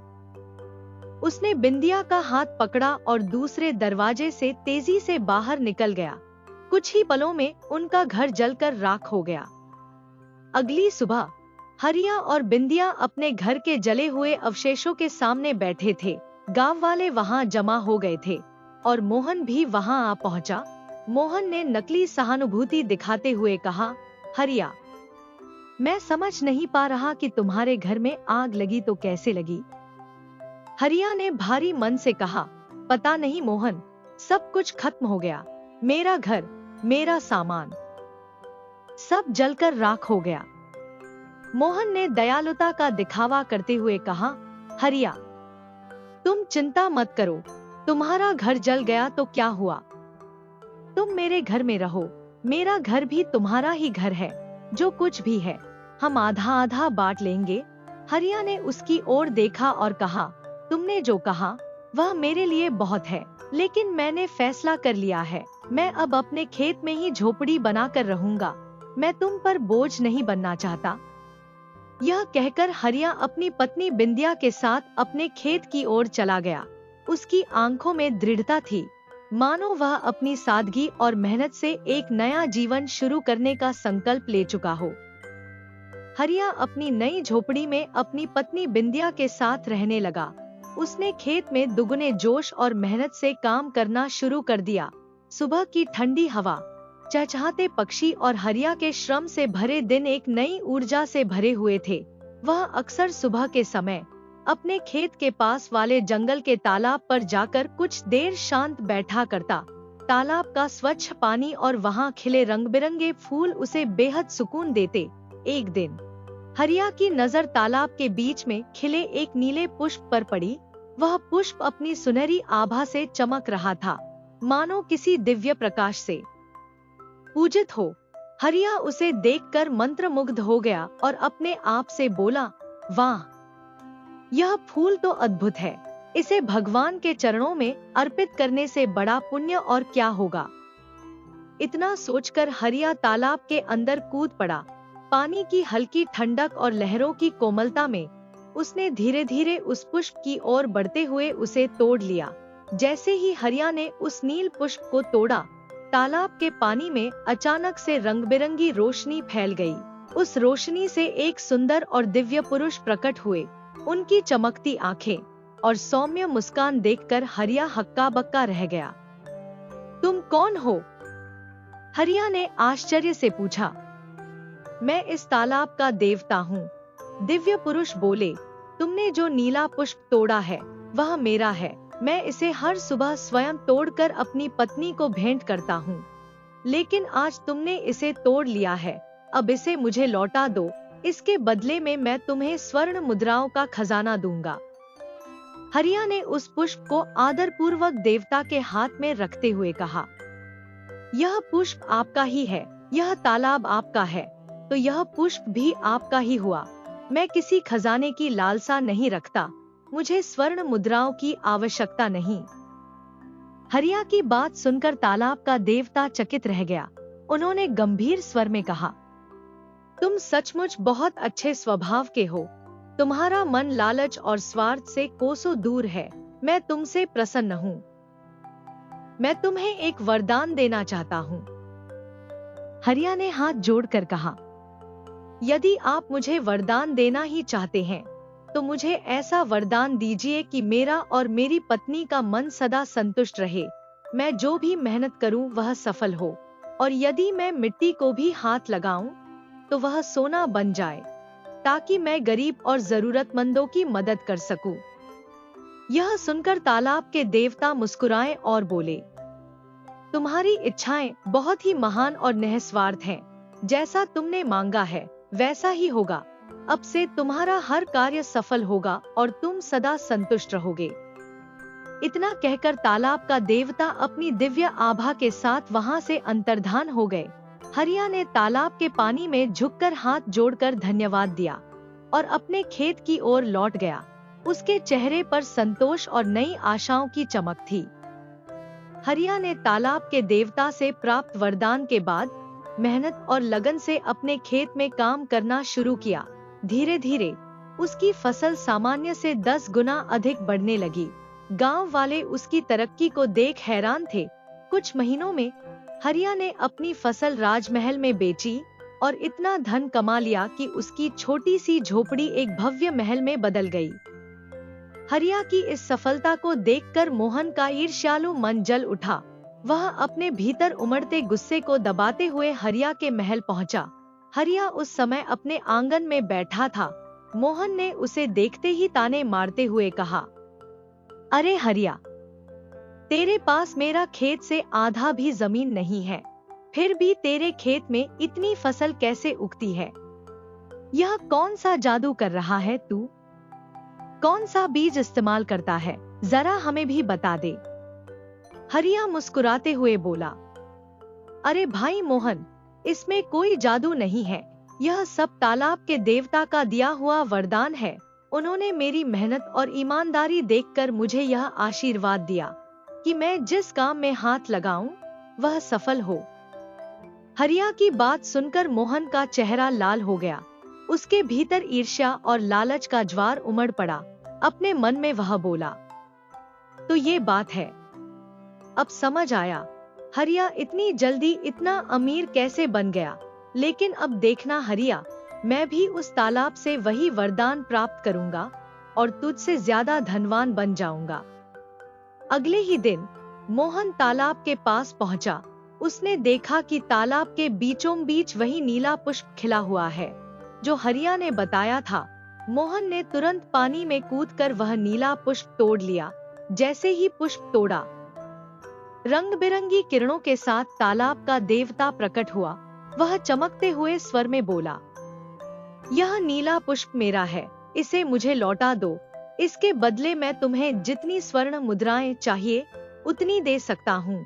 उसने बिंदिया का हाथ पकड़ा और दूसरे दरवाजे से तेजी से बाहर निकल गया। कुछ ही पलों में उनका घर जलकर राख हो गया। अगली सुबह हरिया और बिंदिया अपने घर के जले हुए अवशेषों के सामने बैठे थे। गांव वाले वहां जमा हो गए थे और मोहन भी वहां आ पहुंचा। मोहन ने नकली सहानुभूति दिखाते हुए कहा, हरिया, मैं समझ नहीं पा रहा कि तुम्हारे घर में आग लगी तो कैसे लगी। हरिया ने भारी मन से कहा, पता नहीं मोहन, सब कुछ खत्म हो गया। मेरा घर, मेरा सामान, सब जलकर राख हो गया। मोहन ने दयालुता का दिखावा करते हुए कहा, हरिया, तुम चिंता मत करो, तुम्हारा घर जल गया तो क्या हुआ? तुम मेरे घर में रहो, मेरा घर भी तुम्हारा ही घर है। जो कुछ भी है हम आधा आधा बांट लेंगे। हरिया ने उसकी ओर देखा और कहा, तुमने जो कहा वह मेरे लिए बहुत है, लेकिन मैंने फैसला कर लिया है। मैं अब अपने खेत में ही झोपड़ी बनाकर रहूंगा। मैं तुम पर बोझ नहीं बनना चाहता। यह कहकर हरिया अपनी पत्नी बिंदिया के साथ अपने खेत की ओर चला गया। उसकी आंखों में दृढ़ता थी, मानो वह अपनी सादगी और मेहनत से एक नया जीवन शुरू करने का संकल्प ले चुका हो। हरिया अपनी नई झोपड़ी में अपनी पत्नी बिंदिया के साथ रहने लगा। उसने खेत में दुगने जोश और मेहनत से काम करना शुरू कर दिया। सुबह की ठंडी हवा, चहचहाते पक्षी और हरिया के श्रम से भरे दिन एक नई ऊर्जा से भरे हुए थे। वह अक्सर सुबह के समय अपने खेत के पास वाले जंगल के तालाब पर जाकर कुछ देर शांत बैठा करता। तालाब का स्वच्छ पानी और वहां खिले रंग बिरंगे फूल उसे बेहद सुकून देते। एक दिन हरिया की नजर तालाब के बीच में खिले एक नीले पुष्प पर पड़ी। वह पुष्प अपनी सुनहरी आभा से चमक रहा था, मानो किसी दिव्य प्रकाश से पूजित हो। हरिया उसे देखकर मंत्रमुग्ध हो गया और अपने आप से बोला, वाह, यह फूल तो अद्भुत है। इसे भगवान के चरणों में अर्पित करने से बड़ा पुण्य और क्या होगा। इतना सोचकर हरिया तालाब के अंदर कूद पड़ा। पानी की हल्की ठंडक और लहरों की कोमलता में उसने धीरे धीरे उस पुष्प की ओर बढ़ते हुए उसे तोड़ लिया। जैसे ही हरिया ने उस नील पुष्प को तोड़ा, तालाब के पानी में अचानक से रंग बिरंगी रोशनी फैल गई। उस रोशनी से एक सुंदर और दिव्य पुरुष प्रकट हुए। उनकी चमकती आंखें और सौम्य मुस्कान देखकर हरिया हक्का बक्का रह गया। तुम कौन हो? हरिया ने आश्चर्य से पूछा। मैं इस तालाब का देवता हूँ, दिव्य पुरुष बोले। तुमने जो नीला पुष्प तोड़ा है वह मेरा है। मैं इसे हर सुबह स्वयं तोड़कर अपनी पत्नी को भेंट करता हूँ, लेकिन आज तुमने इसे तोड़ लिया है। अब इसे मुझे लौटा दो, इसके बदले में मैं तुम्हें स्वर्ण मुद्राओं का खजाना दूंगा। हरिया ने उस पुष्प को आदरपूर्वक देवता के हाथ में रखते हुए कहा, यह पुष्प आपका ही है, यह तालाब आपका है, तो यह पुष्प भी आपका ही हुआ। मैं किसी खजाने की लालसा नहीं रखता, मुझे स्वर्ण मुद्राओं की आवश्यकता नहीं। हरिया की बात सुनकर तालाब का देवता चकित रह गया। उन्होंने गंभीर स्वर में कहा, तुम सचमुच बहुत अच्छे स्वभाव के हो। तुम्हारा मन लालच और स्वार्थ से कोसों दूर है। मैं तुमसे प्रसन्न हूँ। मैं तुम्हें एक वरदान देना चाहता हूँ। हरिया ने हाथ जोड़कर कहा, यदि आप मुझे वरदान देना ही चाहते हैं तो मुझे ऐसा वरदान दीजिए कि मेरा और मेरी पत्नी का मन सदा संतुष्ट रहे। मैं जो भी मेहनत करूं वह सफल हो, और यदि मैं मिट्टी को भी हाथ लगाऊं तो वह सोना बन जाए, ताकि मैं गरीब और जरूरतमंदों की मदद कर सकूं। यह सुनकर तालाब के देवता मुस्कुराए और बोले, तुम्हारी इच्छाएं बहुत ही महान और निस्वार्थ हैं। जैसा तुमने मांगा है वैसा ही होगा। अब से तुम्हारा हर कार्य सफल होगा और तुम सदा संतुष्ट रहोगे। इतना कहकर तालाब का देवता अपनी दिव्य आभा के साथ वहां से अंतर्धान हो गए। हरिया ने तालाब के पानी में झुककर हाथ जोड़कर धन्यवाद दिया और अपने खेत की ओर लौट गया। उसके चेहरे पर संतोष और नई आशाओं की चमक थी। हरिया ने तालाब के देवता से प्राप्त वरदान के बाद मेहनत और लगन से अपने खेत में काम करना शुरू किया। धीरे धीरे उसकी फसल सामान्य से 10 गुना अधिक बढ़ने लगी। गांव वाले उसकी तरक्की को देख हैरान थे। कुछ महीनों में हरिया ने अपनी फसल राजमहल में बेची और इतना धन कमा लिया कि उसकी छोटी सी झोपड़ी एक भव्य महल में बदल गई। हरिया की इस सफलता को देखकर मोहन का ईर्ष्यालु मन जल उठा। वह अपने भीतर उमड़ते गुस्से को दबाते हुए हरिया के महल पहुंचा। हरिया उस समय अपने आंगन में बैठा था। मोहन ने उसे देखते ही ताने मारते हुए कहा, अरे हरिया, तेरे पास मेरा खेत से आधा भी जमीन नहीं है, फिर भी तेरे खेत में इतनी फसल कैसे उगती है? यह कौन सा जादू कर रहा है तू? कौन सा बीज इस्तेमाल करता है? जरा हमें भी बता दे। हरिया मुस्कुराते हुए बोला, अरे भाई मोहन, इसमें कोई जादू नहीं है। यह सब तालाब के देवता का दिया हुआ वरदान है। उन्होंने मेरी मेहनत और ईमानदारी देखकर मुझे यह आशीर्वाद दिया कि मैं जिस काम में हाथ लगाऊं वह सफल हो। हरिया की बात सुनकर मोहन का चेहरा लाल हो गया। उसके भीतर ईर्ष्या और लालच का ज्वार उमड़ पड़ा। अपने मन में वह बोला, तो ये बात है, अब समझ आया, हरिया इतनी जल्दी इतना अमीर कैसे बन गया। लेकिन अब देखना हरिया, मैं भी उस तालाब से वही वरदान प्राप्त करूंगा और तुझसे ज्यादा धनवान बन जाऊंगा। अगले ही दिन मोहन तालाब के पास पहुंचा। उसने देखा कि तालाब के बीचों बीच वही नीला पुष्प खिला हुआ है जो हरिया ने बताया था। मोहन ने तुरंत पानी में कूदकर वह नीला पुष्प तोड़ लिया। जैसे ही पुष्प तोड़ा, रंग बिरंगी किरणों के साथ तालाब का देवता प्रकट हुआ। वह चमकते हुए स्वर में बोला, यह नीला पुष्प मेरा है, इसे मुझे लौटा दो। इसके बदले मैं तुम्हें जितनी स्वर्ण मुद्राएं चाहिए उतनी दे सकता हूँ।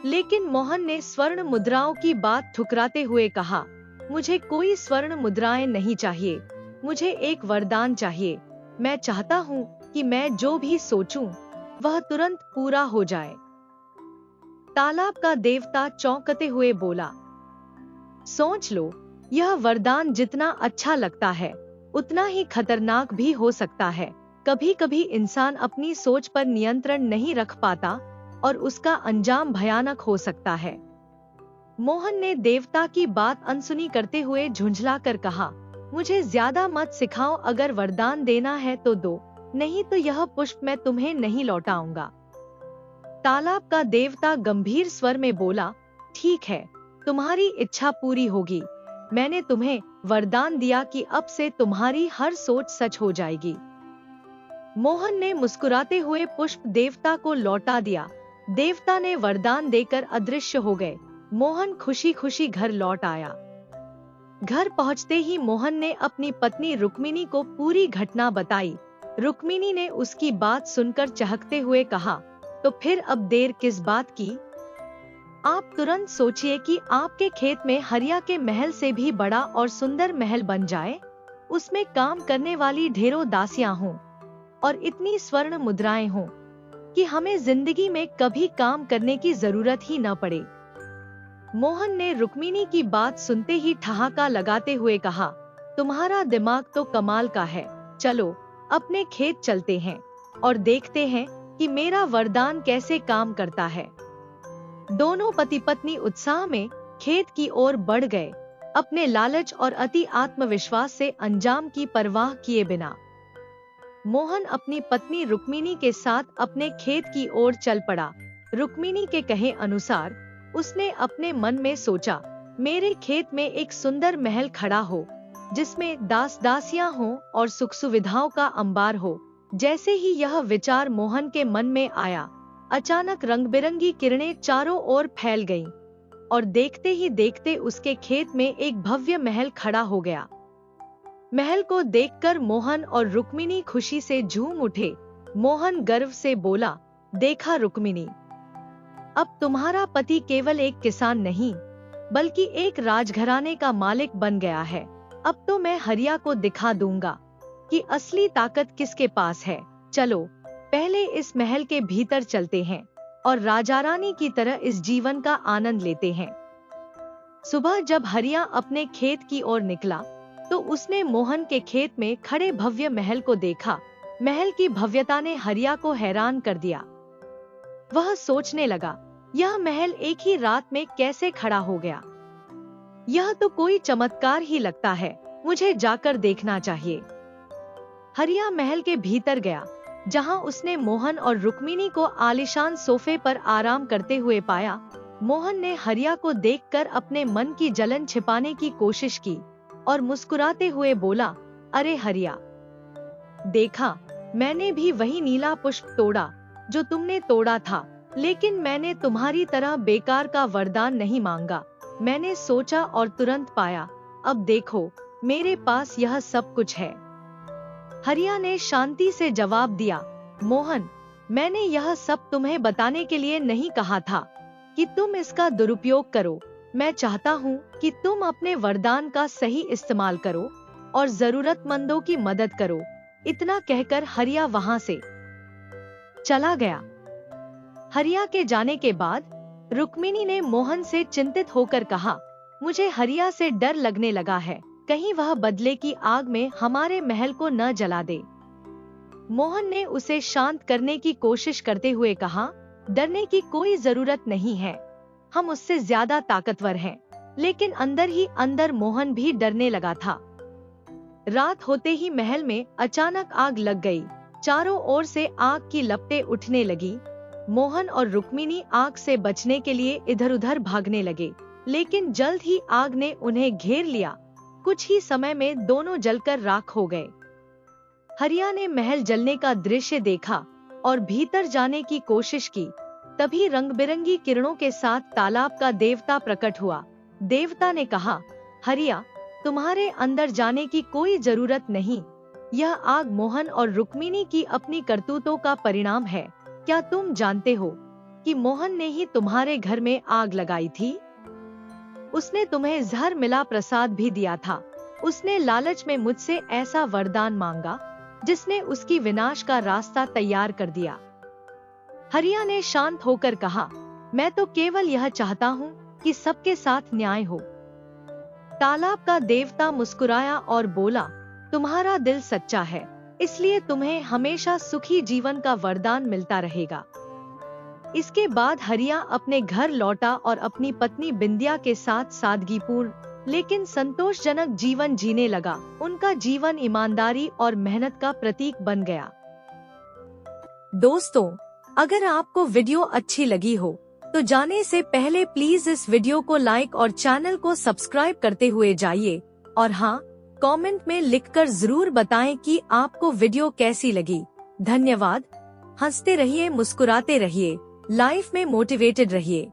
लेकिन मोहन ने स्वर्ण मुद्राओं की बात ठुकराते हुए कहा, मुझे कोई स्वर्ण मुद्राएं नहीं चाहिए, मुझे एक वरदान चाहिए। मैं चाहता हूँ कि मैं जो भी सोचूं वह तुरंत पूरा हो जाए। तालाब का देवता चौंकते हुए बोला, सोच लो, यह वरदान जितना अच्छा लगता है उतना ही खतरनाक भी हो सकता है। कभी कभी इंसान अपनी सोच पर नियंत्रण नहीं रख पाता और उसका अंजाम भयानक हो सकता है। मोहन ने देवता की बात अनसुनी करते हुए झुंझलाकर कहा, मुझे ज्यादा मत सिखाओ, अगर वरदान देना है तो दो, नहीं तो यह पुष्प मैं तुम्हें नहीं लौटाऊंगा। तालाब का देवता गंभीर स्वर में बोला, ठीक है, तुम्हारी इच्छा पूरी होगी, मैंने तुम्हें वरदान दिया कि अब से तुम्हारी हर सोच सच हो जाएगी। मोहन ने मुस्कुराते हुए पुष्प देवता को लौटा दिया। देवता ने वरदान देकर अदृश्य हो गए। मोहन खुशी खुशी घर लौट आया। घर पहुंचते ही मोहन ने अपनी पत्नी रुक्मिणी को पूरी घटना बताई। रुक्मिणी ने उसकी बात सुनकर चहकते हुए कहा, तो फिर अब देर किस बात की? आप तुरंत सोचिए कि आपके खेत में हरिया के महल से भी बड़ा और सुंदर महल बन जाए, उसमें काम करने वाली ढेरों दासियां हों और इतनी स्वर्ण मुद्राएं हों कि हमें जिंदगी में कभी काम करने की जरूरत ही न पड़े। मोहन ने रुक्मिणी की बात सुनते ही ठहाका लगाते हुए कहा, तुम्हारा दिमाग तो कमाल का है। चलो अपने खेत चलते हैं और देखते हैं कि मेरा वरदान कैसे काम करता है। दोनों पति पत्नी उत्साह में खेत की ओर बढ़ गए, अपने लालच और अति आत्मविश्वास से अंजाम की परवाह किए बिना। मोहन अपनी पत्नी रुक्मिणी के साथ अपने खेत की ओर चल पड़ा। रुक्मिणी के कहे अनुसार उसने अपने मन में सोचा, मेरे खेत में एक सुंदर महल खड़ा हो, जिसमें दास दासियां हों और सुख सुविधाओं का अंबार हो। जैसे ही यह विचार मोहन के मन में आया, अचानक रंग बिरंगी किरणें चारों ओर फैल गईं और देखते ही देखते उसके खेत में एक भव्य महल खड़ा हो गया। महल को देखकर मोहन और रुक्मिणी खुशी से झूम उठे। मोहन गर्व से बोला, देखा रुक्मिणी, अब तुम्हारा पति केवल एक किसान नहीं बल्कि एक राजघराने का मालिक बन गया है। अब तो मैं हरिया को दिखा दूंगा कि असली ताकत किसके पास है। चलो पहले इस महल के भीतर चलते हैं और राजा रानी की तरह इस जीवन का आनंद लेते हैं। सुबह जब हरिया अपने खेत की ओर निकला तो उसने मोहन के खेत में खड़े भव्य महल को देखा। महल की भव्यता ने हरिया को हैरान कर दिया। वह सोचने लगा, यह महल एक ही रात में कैसे खड़ा हो गया? यह तो कोई चमत्कार ही लगता है, मुझे जाकर देखना चाहिए। हरिया महल के भीतर गया, जहां उसने मोहन और रुक्मिणी को आलीशान सोफे पर आराम करते हुए पाया। मोहन ने हरिया को देखकर अपने मन की जलन छिपाने की कोशिश की और मुस्कुराते हुए बोला, अरे हरिया, देखा, मैंने भी वही नीला पुष्प तोड़ा जो तुमने तोड़ा था, लेकिन मैंने तुम्हारी तरह बेकार का वरदान नहीं मांगा। मैंने सोचा और तुरंत पाया। अब देखो, मेरे पास यह सब कुछ है। हरिया ने शांति से जवाब दिया, मोहन, मैंने यह सब तुम्हें बताने के लिए नहीं कहा था कि तुम इसका दुरुपयोग करो। मैं चाहता हूँ कि तुम अपने वरदान का सही इस्तेमाल करो और जरूरतमंदों की मदद करो। इतना कहकर हरिया वहां से चला गया। हरिया के जाने के बाद रुक्मिणी ने मोहन से चिंतित होकर कहा, मुझे हरिया से डर लगने लगा है, कहीं वह बदले की आग में हमारे महल को न जला दे। मोहन ने उसे शांत करने की कोशिश करते हुए कहा, डरने की कोई जरूरत नहीं है, हम उससे ज्यादा ताकतवर हैं। लेकिन अंदर ही अंदर मोहन भी डरने लगा था। रात होते ही महल में अचानक आग लग गई। चारों ओर से आग की लपटें उठने लगी। मोहन और रुक्मिणी आग से बचने के लिए इधर उधर भागने लगे, लेकिन जल्द ही आग ने उन्हें घेर लिया। कुछ ही समय में दोनों जलकर राख हो गए। हरिया ने महल जलने का दृश्य देखा और भीतर जाने की कोशिश की। तभी रंग बिरंगी किरणों के साथ तालाब का देवता प्रकट हुआ। देवता ने कहा, हरिया, तुम्हारे अंदर जाने की कोई जरूरत नहीं। यह आग मोहन और रुक्मिणी की अपनी करतूतों का परिणाम है। क्या तुम जानते हो कि मोहन ने ही तुम्हारे घर में आग लगाई थी? उसने तुम्हें जहर मिला प्रसाद भी दिया था। उसने लालच में मुझसे ऐसा वरदान मांगा जिसने उसकी विनाश का रास्ता तैयार कर दिया। हरिया ने शांत होकर कहा, मैं तो केवल यह चाहता हूँ कि सबके साथ न्याय हो। तालाब का देवता मुस्कुराया और बोला, तुम्हारा दिल सच्चा है, इसलिए तुम्हें हमेशा सुखी जीवन का वरदान मिलता रहेगा। इसके बाद हरिया अपने घर लौटा और अपनी पत्नी बिंदिया के साथ सादगीपूर्ण लेकिन संतोषजनक जीवन जीने लगा। उनका जीवन ईमानदारी और मेहनत का प्रतीक बन गया। दोस्तों, अगर आपको वीडियो अच्छी लगी हो तो जाने से पहले प्लीज इस वीडियो को लाइक और चैनल को सब्सक्राइब करते हुए जाइए। और हाँ, कमेंट में लिखकर जरूर बताएं कि आपको वीडियो कैसी लगी। धन्यवाद। हंसते रहिए, मुस्कुराते रहिए, लाइफ में मोटिवेटेड रहिए।